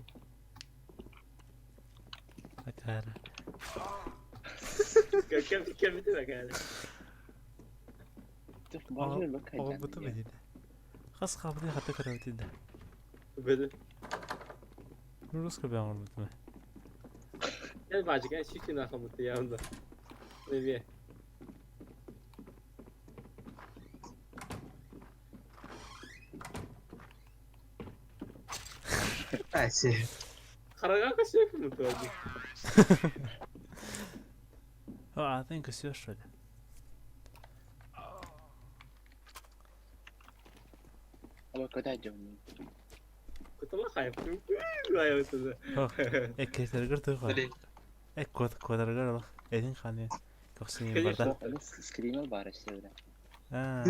Kara. Köpke bitti bak yani. Dur, bağırıyor bak Oğlum kaydan bu da ya. bedeli. Kas kabul ya hatta karavati da. Böyle. Nurus ka ben onu tutma. Gel bacı gel şükür nakamutlu yanında. Eviye. Neyse. Karagan kaçıyor ki mutlu oldu. Ha aten kesiyor şöyle. Ama kadar canım. Kutuma kayıp. Kayıp. Ha. Keser gırtı koy. Hadi. Kodar gır bak. Edin kanı. Yoksun Kıyı barda. Onu screamer bari işte öyle. Ha.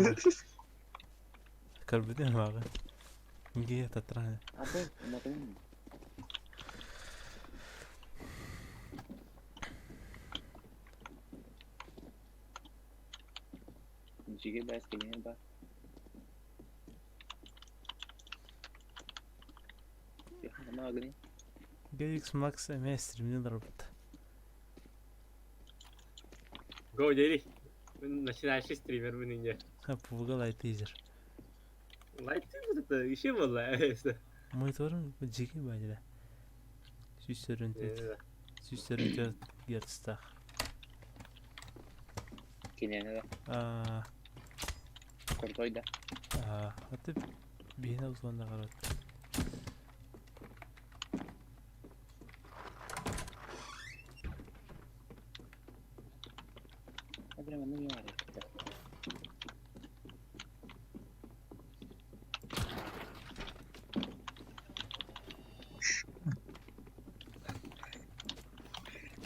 Karbide mi abi? Ngiye tatran. Abi umarım mı? Jige bas screamer bak. Ya ama agni. GX Max streamini darabta. Go deli. Начинающий стример bununca. Ha puga light teaser. Light da işim vallahi. Monitörün bu jigi bajra. Süsörüntü gerçekten. Kinene de. Aa, Kordoyda. hatta bina uzmanında karar. Hadi ama ne var ya?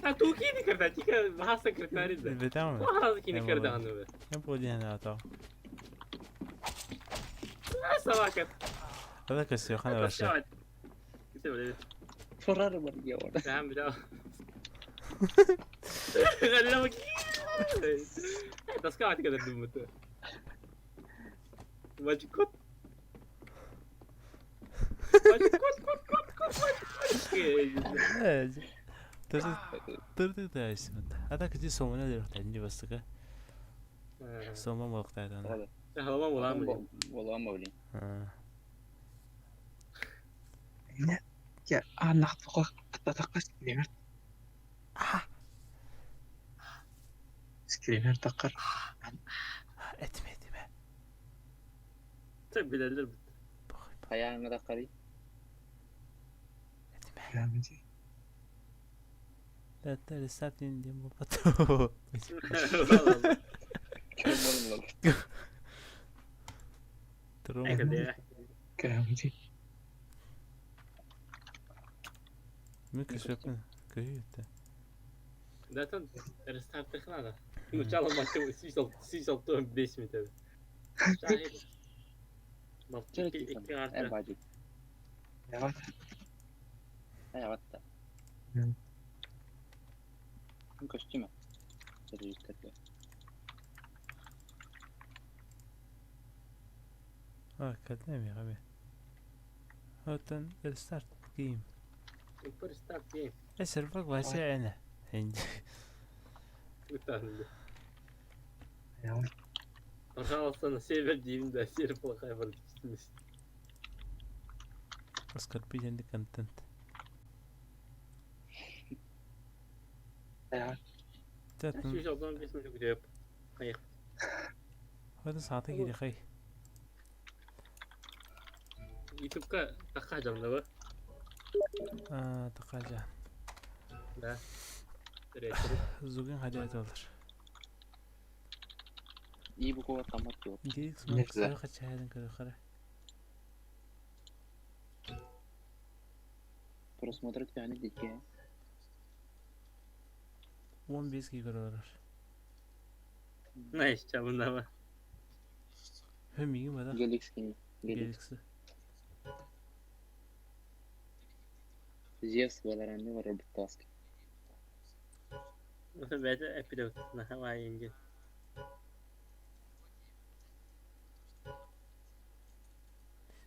Ha tu kini करता ठीक है वहां से secretary da. Beta mı? वहां kini करता anı be. Ne bu diye ne ata? Sabakat. Hada kesiyor kana başla. Gitti böyle. Sorar mı ya orada? Tamam bir daha. Galera bak. Das kan kadar dummutu. Maçı kot. Maçı kot. Evet. Tırtı da ismet. Hada kızı somuna diyor tani bastık. Soma muhtaydan. Hadi. Halamam ulan mı? Olan mı öyle? Ha. Ne? Ya anak tuh kata screamer. Screamer takar. Etme. Tabi bilenler. Ayağını da karayım. Bilemedi. Hatta restart diyeyim bu pato. Körüm oğlum lan. Trom. Bilemedi. Mükemmel yapın. Köyütte. Zaten restart tekrar da. Uçalım maçı 5 mi tabi. Şahit. Bak Çok iki iyi. En artı. bacı. Ne var? Evet da. Hı. Un costume. C'est juste que. Ha kadne mi abi? Hatta restart game. Super start game. Eser bak vasi ana. Hindi. Utandı. Ne var? Arka alsana server diyeyim de server falan kayboldu. Oscar pijan di content. Ne var? Zaten Şu iş olduğunu bir çocuk diyor. Hayır. hadi saate giri kay. YouTube'da takacağım da bu. Aa takaja. Da. Direkt. Zugin hadi olur. İyi bu kova tamat yok. GX Ne Max güzel. kaçaydın kara. Просмотрят yani dikey. 15 giga olur. Ne işte bunda var. Hem iyi mi da? Gelix kimi. Gelix. GX'i. Zeus Valorant'ı var Robert Task. Mesela bence epidemic. Ne var yenge.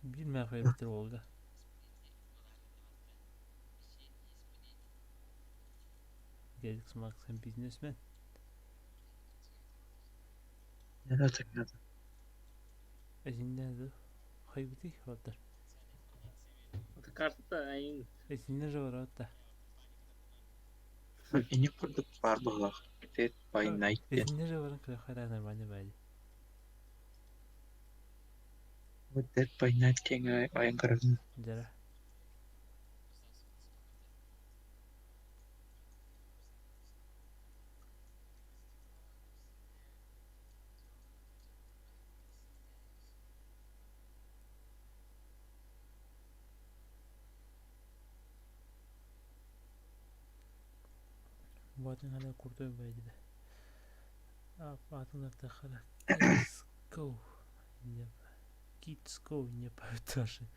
Bilmem hayırdır oldu. Gelecek smak sen businessman. Ne atacak? Ezinden de haybuti vardır. Kartta ayın. Ezinden de var hatta. Ini kurduk var bağlak. Dead by Night. Ezinden de varın kırık hayranlar bence bence. Bu Dead by Night diye ayın kararını. Jara. Batın hala kurtuyor bence de. Batın da hala. Let's go. Let's go. Не повторяй.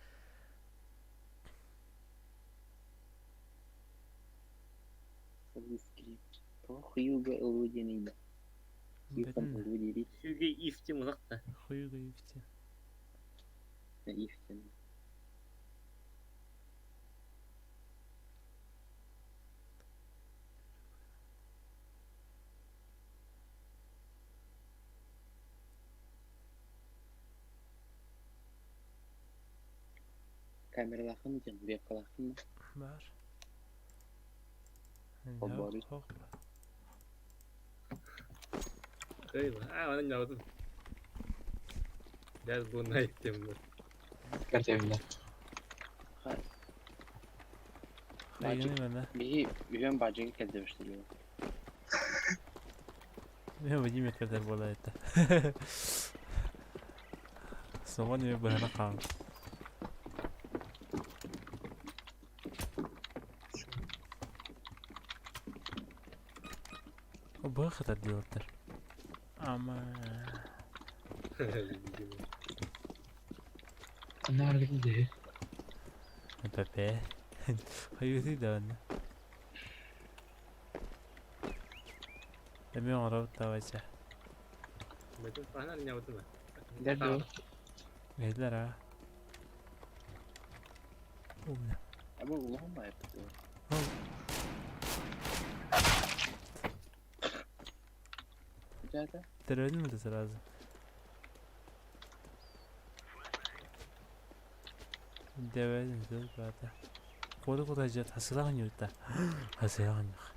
Скрипт. То Хьюго Лудинида. Ифтан Бетін Лудири. Hüge ifti mızıqta. Хуюга ифти. Ифтан. Kameralar mı canım? Bir yakalar mı? Var. Hoppa. Hop. Öyle mi? Ha onu gördüm. Gel bununla gittim ben. Dikkat evine. Hayını bana. Bir yön bacayı kezdirmiştiriyor. Ne bacım kadar bola etti. Sonra ne bahane kaldı. O bu kadar diyorlar. Ama Ne harbi de. Pepe. Hayır değil de anne. Demi orang tahu aja. Betul sana ne yaptın mı? Nerede o? Geldiler ha. Oh ne? Ama Allah'ım da yaptı. Güzel de. Terördün mü de lazım? Devedim dur zaten. Kodu kodacı hasılan yok da. Hasılan yok.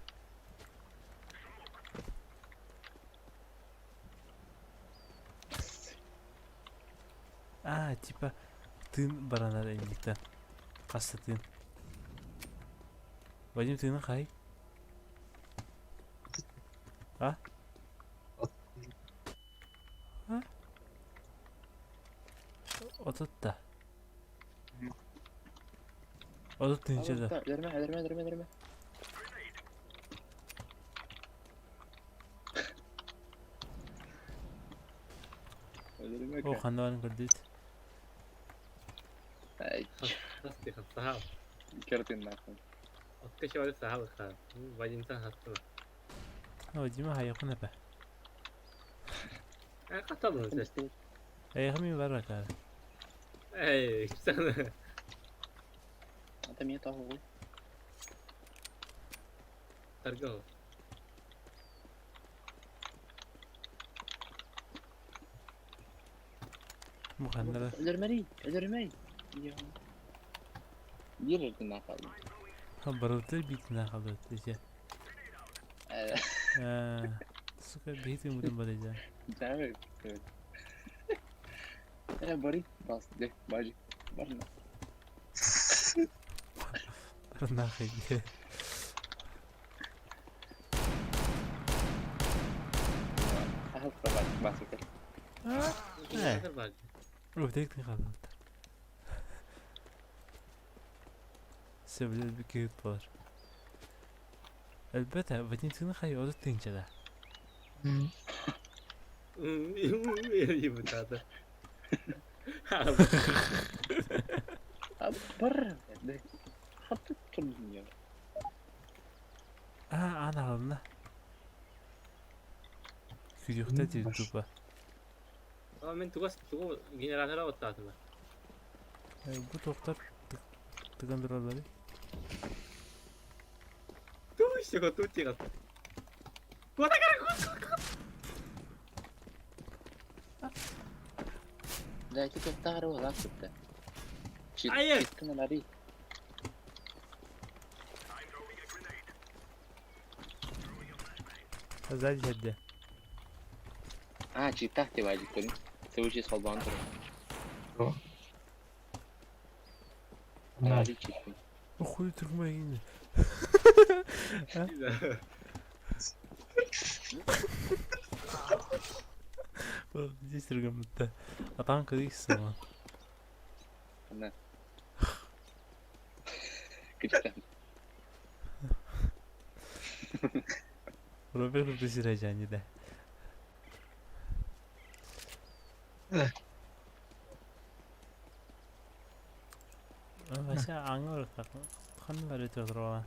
Типа тын баранар эндиктен. Касты тын. Вадим тыны кай? А? А? Отут да. Отут тынча да. Öldürme. Öldürme. О, хандан көрдүт. Ay, Hasti sahab. gördün mü akıl? Otka şöyle sahab kal. Vajintan hastı. Вадима хайхун апа. Katalım sen. İşte Хайхами бар кара. Ey sana. adam ya tahu. Targo. Мухандара. Öldürme. Ya. Bir yerinden akıllı. Барылды битине калды десе. Сука, битим мудун бар эже. Güzel. Evet. Bari bas de bacı. Var mı? Бар нахуй. Ahal da basıkır. Ne var? Ördek ne kaldı? Sebebi bir kağıt var. Elbette Valentin'in hayır o da tencere. İyi bu tadı. Abi barra. De. Hatta turdun ya. Ana alına. Küçükte değil tuba. Ama ben tugas generatöre ottadım. Bu doktor tıkandır oraları. Tuş. Всего тут тихо. لا كده تغرق ولا كده أيه. كنا ناري زاد جدة جي تحت واجد كنت تسوي شي صلبان ترى Oh. ناري كده أخوي ترمين دي سرقة متى أطعم كذي السما أنا كده ولو بيخرج بيصير هجاني ده بس عنقر خلنا بريت تروح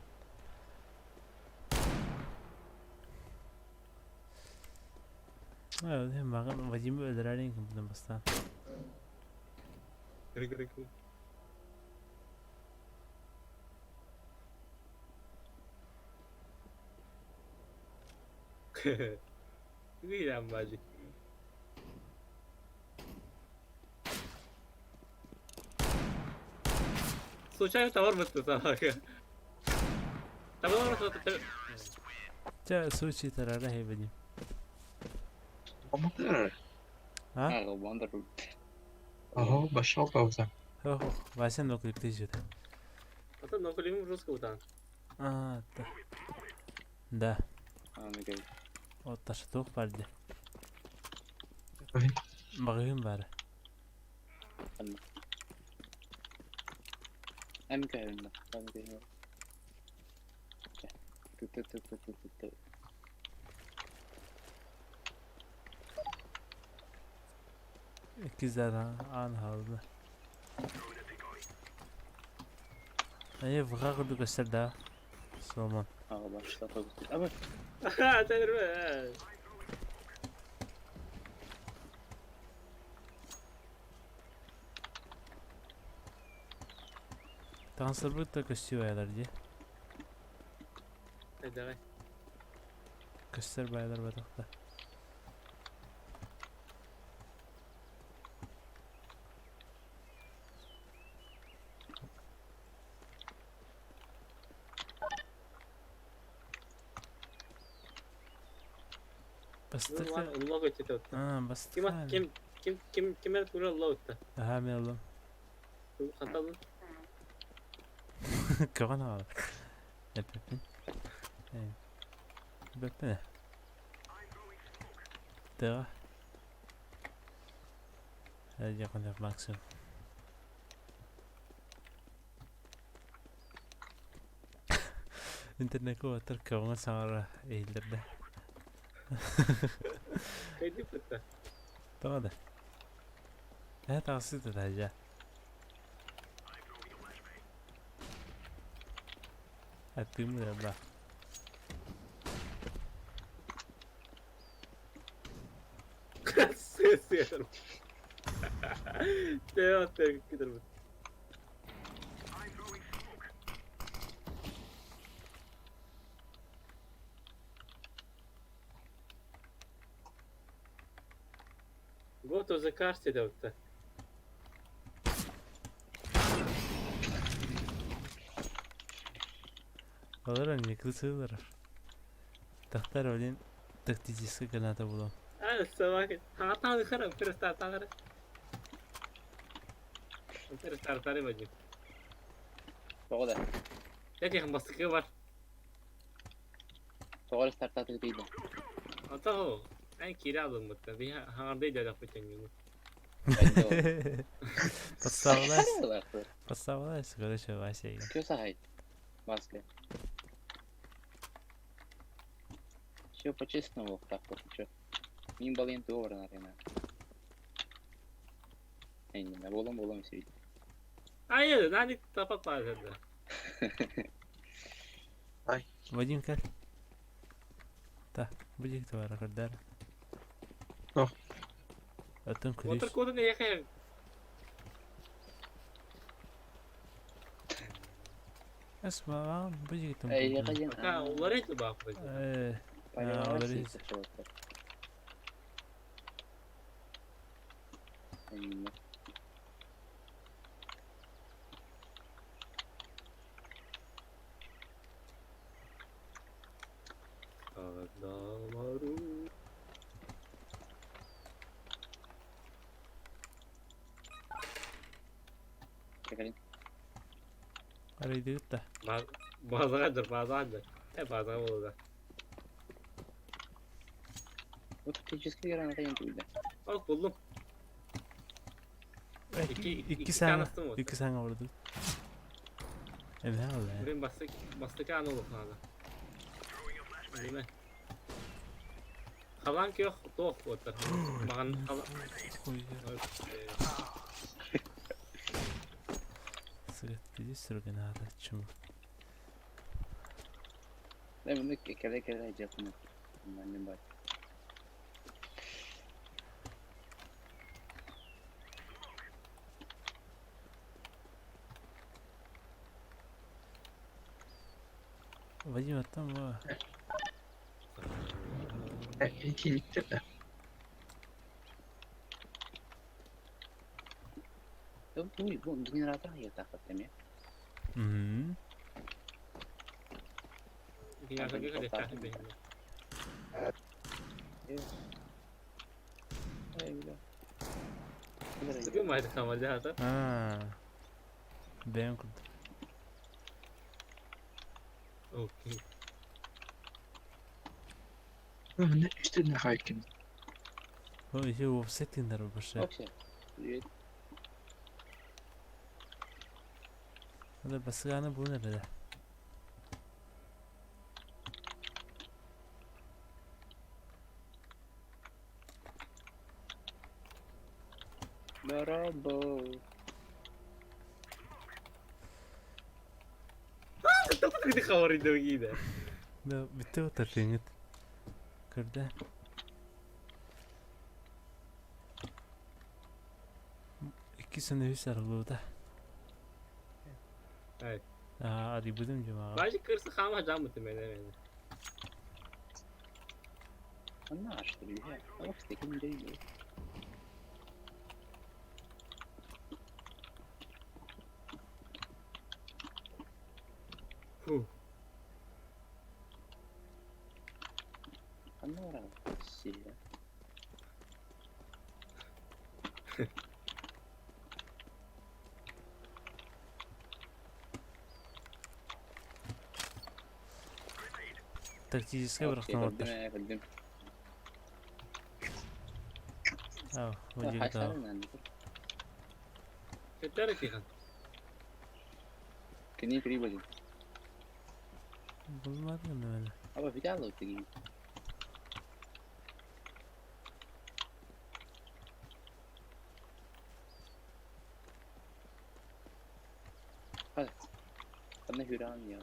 أيوة ده ما كان بجيب بدرارين كم بدنا بستان يا عم ماجي случайно товар بس تمام جاء سوشي ترى رهي بدي Ama kadar. ها غلبان ضرب Aho başa pauza. هو وعشان لو كنت تيجي ده أصلاً نقول لهم روسكو بتاعنا ده أنا جاي وطشتوك برده Bakayım. بغيهم بره أنا جاي هنا أنا جاي هنا كذا عن هذا أيه بغاقد بكسر ده سومن başladı ama تعرف تنصر بده كسيو يا درجة هذا كسر بايدر بدخله بس الله يتوت بس كم تقول الله يتوت هامي الله خطأ كمان هذا البيبين البيبين ده هذا يكون في ماكسيم انت نكو تركب مسار ايه ده كيف فتة طبعا ده هذا تقصيد الحاجة التيم يلا سير تياتر كده Готов за карте да отта. والله اني كل سيدر تختار بعدين تكتيكي كنا تبغى أنا السواق هعطاني خرب فيرست تعال فيرست تعال بجي Sonra تجي خم بس كبر sonra startat edildi. أعطاه أنا كيرا أظن متى هاردي جا فتني Поставила короче Вася. Что сагай? Маска. Все по-честному, так вот что. Мин бален ты овер, наверное. Не, на болом сидит. أيه ناني تفق هذا Вадим как? Да, будешь твоя кардара. О. А там وتر клиш. كودن يا أخي اسمع بيجي Ey kajen. Ha onlar etli bak. ايه Paylaşma onları şey iz- çabuklar. Aynen. Adamaru. Çekelim. اريد قطة Bazıdır. Hep bazı olur. Bu tecrüzke yaran kajen tuydu. Bak buldum. iki tane sene var. iki sene vurdu. Ne oldu? Buraya bastık anı olur sana. Değil mi? Kalan ki yok. Doğuk otur. Bakın kalan. Sırat bizi sürgün hada çum. Ne bunu kere yapın. Annem bak. Vacim attam var. İki gitti de. Bu generator ya takattem ya. Hmm. Bir yakın bir kadar tahmin benim. Öyle. Sıkıyor mu haydi kamalde hata? Ha. Ben kurdum. Okey. Ne işte ne hakim. O işi offsetting der bu şey. Okey. Hadi basıganı bu nerede? Merhaba. Tıpkı kavarıydı o giydi. Da bitti o tarafını. Kırdı. İki sene hüsarlı da. Evet. Arayabilirim cuma. Bence kırsı kama can muhtemelen. Onu açtırıyor ya. Ama işte kim değil. Huh. Allora, sì. Tactics'e bıraktım orada. Bildim. Ha, o Hay yılda. sen ben. Yeter ki kan. Kini free bacım. Bulmadı mı öyle? Ama bir daha alıp gideyim. Hadi. Bana hüran ya.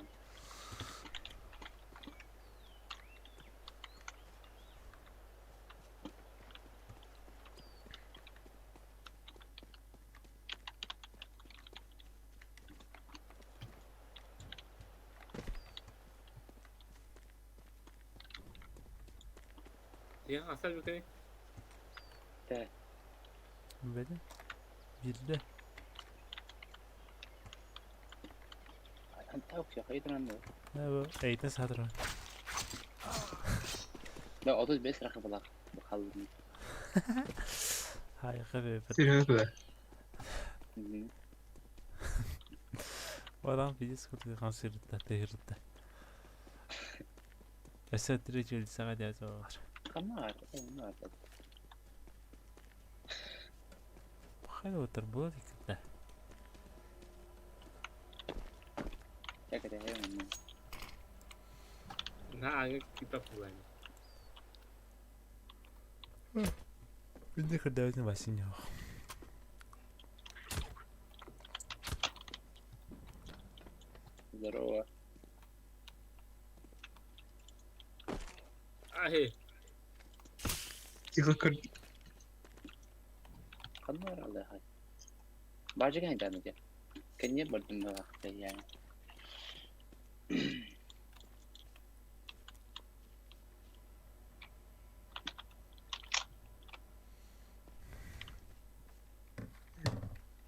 Ya asal bir kere. De. Benim. Birde. Anta yok ya. Hayır anne. Ne bu? Eğitim satırım. La 35 rakı balak. Bakalım. Harika bir öpet. Sirve. O adam bizi sıkıntı kanserinde, tehirde. Esat direkt öldü sana diye var. Kamar. Kamar. Bakayım otur bu dikkatle. Ya kadar hayvan. Na aga kita pulang. Bir de kırdağızın basın yok. Здорово. Ahe. Yıkı kırdı. Kamar Allah hay. Bacı gani tane ya. Kenya berdua yani.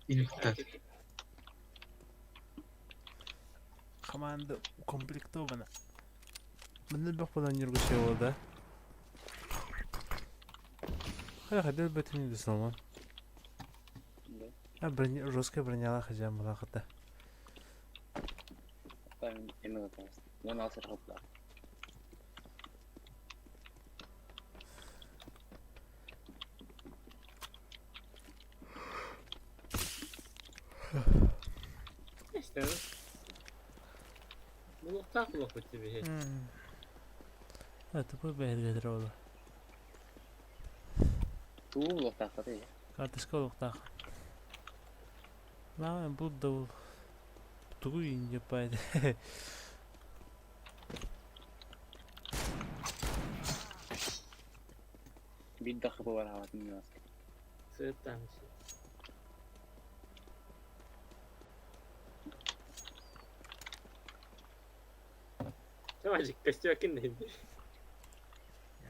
Инфтат. Команда укомплектована. Мында бак болан жүргү şey oldu. Hadi betini de salman. Ne? Ha Roska bronyalar hacam bulakta. Ben emin atarsın. Onu alsa topla. İşte. Bunu takma kötü bir şey. Evet bu belgedir oldu. Tuğla takla ya. Kardeşka olukta. Lan bu da tuğu ince paydı. Bir dakika var hava bilmiyoruz. Sırttan bir şey. Çabacık kaçtı bakın neydi?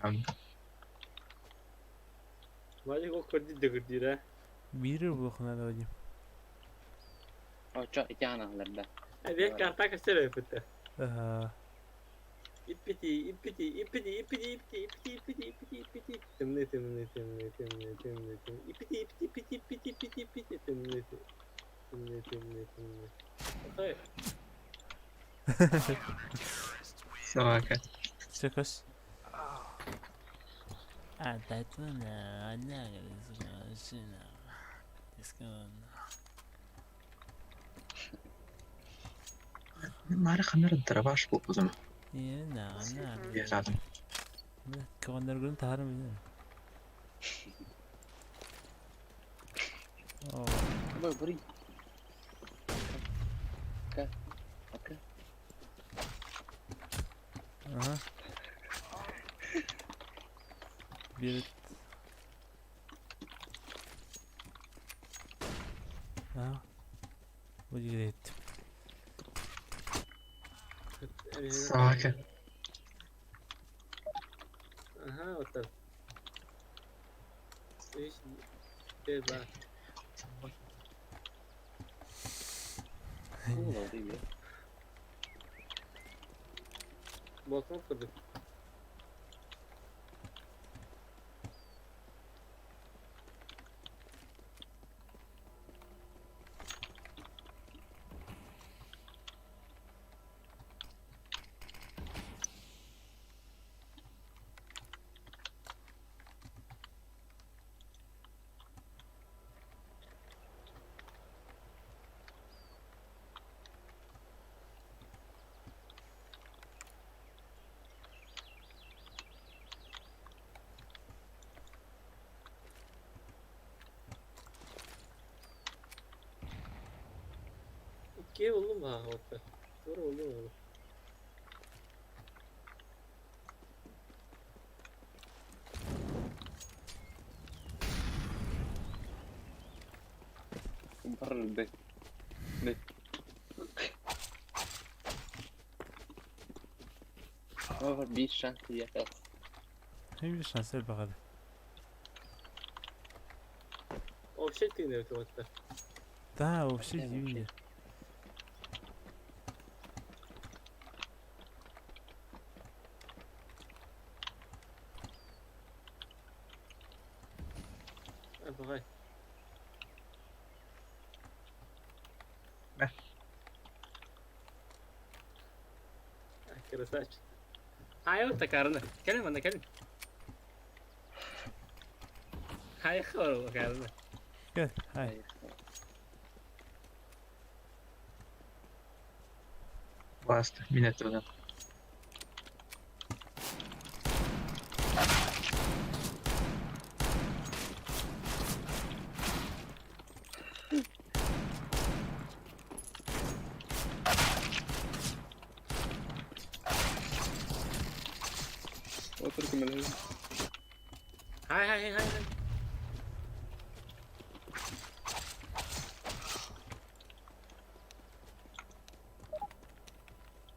Yani Macık o kurdu da kurdu ya. Biri bu kına da hocam. O çok iki anahtarda. Hadi karta kaçtı yapıttı. Aha. İpiti. Tımlı. İpiti. Tımlı. Okay. Salaka. Çakos. Tatlı anne gelirsin. Eskiden. Mara kamera darabaş bu o zaman. İyi ne. Yaşadım. Kavanlar günü tarım ya. Oh. Böyle burayı. Okey. Aha. Bir. Ha. Bu gitti. Salaka. Aha otur. İş bir bak. Tuğla değil ya. Balkon kurduk. İki oldu mu ha orta? Doğru oldu mu? Barıldı. Ne? Ama bir şans yeter. Hem bir şans ver bakalım. O şey dinliyor otomatikten. Daha o şey gibi. Hadi bakayım. Ne? Kırısı aç. Hayır orta karnı. Gelin bana gelin. Hayır o karnı. Gel. Hay. Basta. Minetodan. Otur kumalı. Hay.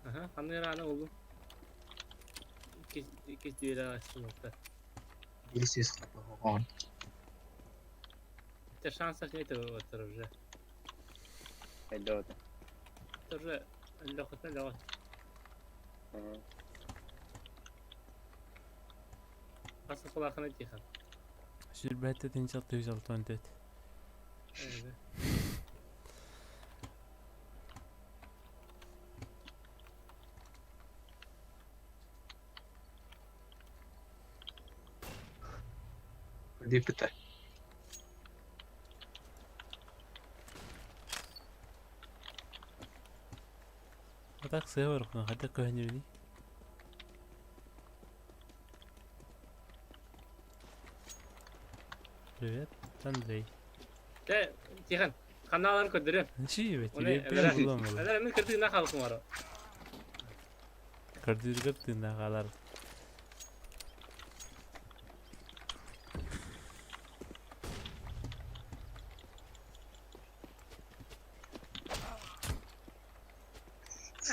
Aha, kamera ana oldu. İki düğüler açtım orta. Birisi ıskatma. On. Bir de şans açmayı da oturur ya. اللي ترى اللغة اللغة هو أصلا صلاة خنا تيخان شيل بهتا تنشط توصل تونتت دي بتاع هتاك صور هتاك كهنيوني Привет, Андрей. تيخان خنا أنا كدرين Ничего, Оны тебе ben эбелер- bulamam. أنا من كرتي نخالق مرة Kardırgıp dinle.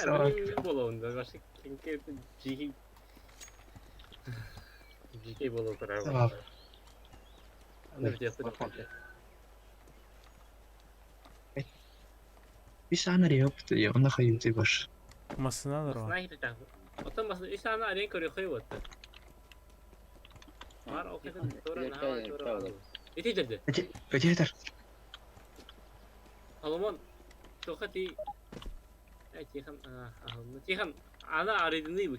من بولون ده başka kinki GK GK bolo karar Tamam. Anne bir yaptı. Bir saniye yoktu ya. Onda kayıtı var. Masını alır o. Masına gitti. Otomasın üç tane arayın körü koyu attı. Var o kadar sonra ne var? İti dedi. Peki yeter. Alman çok hadi. Tiyhan Tiyhan ana araydın değil bu.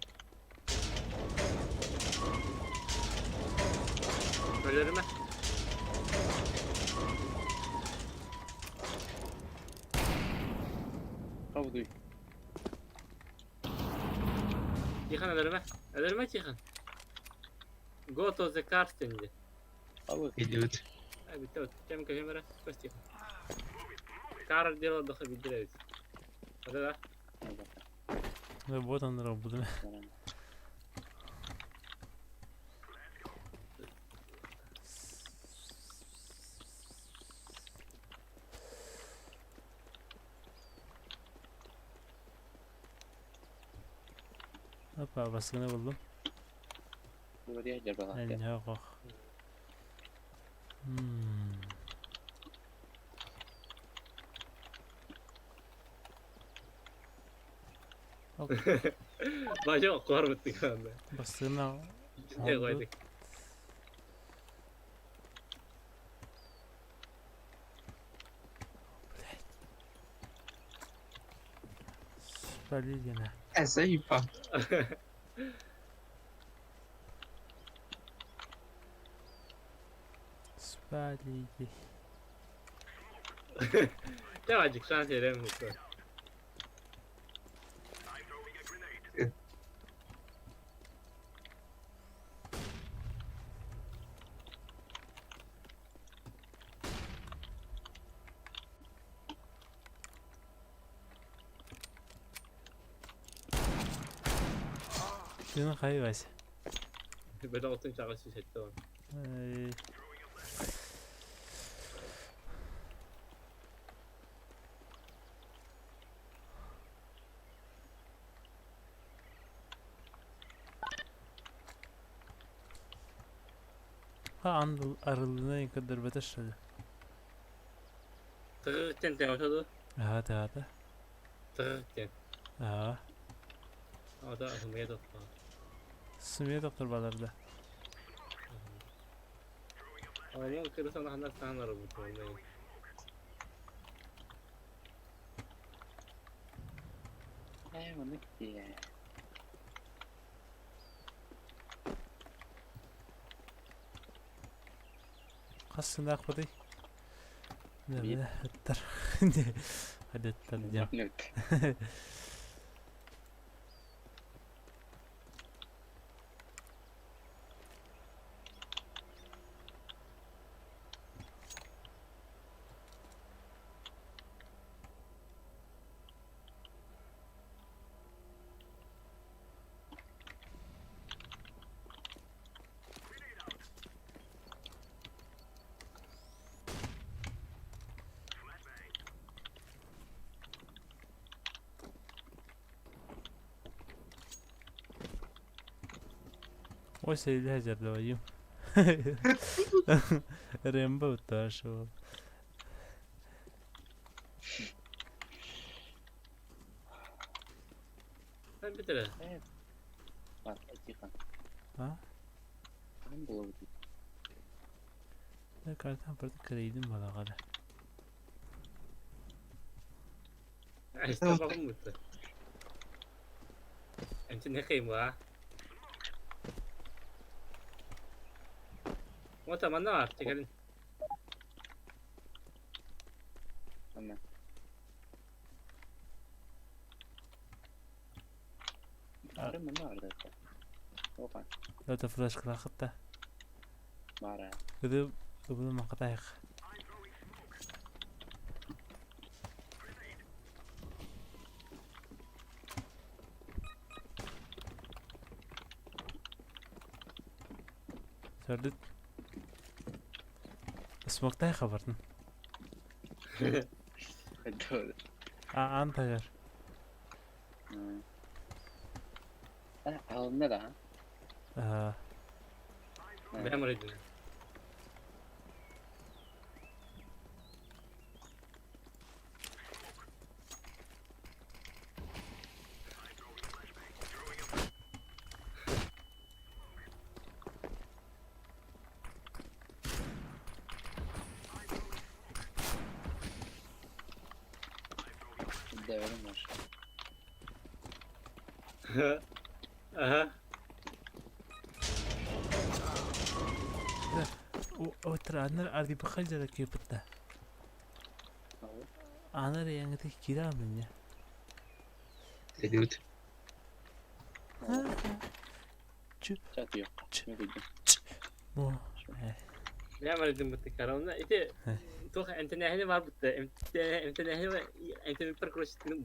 Ölürüm. قوضي Tiyhan ölürüm. Ölürüm Tiyhan. Go to the car stand. قوضي Geliyordu. Abi tamam. Cem kamera. Bas Tiyhan. Car diyor da bir Hadi la. Ve bu tanrı bu da. Hoppa baskını buldum. ودي اجل بقى En yok. Başa korkuttuk anda. Baskını Ne koyduk? Süper değil gene. Zayıfa. Süper Ligi. Birazcık şans verelim lütfen. Şunu kaybet. Böyle altın çağrısı seçti onu. Ay. Ha aralığına yıkadır beter şöyle. Tırırken teoşadı. Hadi. Tırırken. Ha. O da ahımıya tutma. Sümeye doktor balarda. Ama kırırsan da hanlar sana var bu konuda. ايوه نكتي يعني Aslında akbadi. Ne İyi. be ettir. Hadi ettir cam. نكت O şeyde hacerle bayım. Rembo utar şu. Getir. Bak açıkan. Ha? Tamam bulurdu. Ne kartan pırtı kırıydım bana kadar. İşte bakın mutlu. Ente ne kıyım ha? O tamam ne var? Çekelim. Tamam. Arı mı vardı? Okan. Lata flash kırakıt da. Var ya. Gıdı bunu makatayık. Serdit. Smoke'tay xabardın. Doğru. Anta gör. Alın ne daha? Ben buraya gidiyorum. Devrim var. Aha. O traner ardi bakınca da kıyıpıtta. Abi. Anar yanıtı kira mı ya? Ediyordu. Çat yok. Ne bileyim. Bu. Ben buraya gidiyorum bu tekrar. İşte. Tuh ente nehri var bu da. Ente nehri var. Ente bir perkroşitini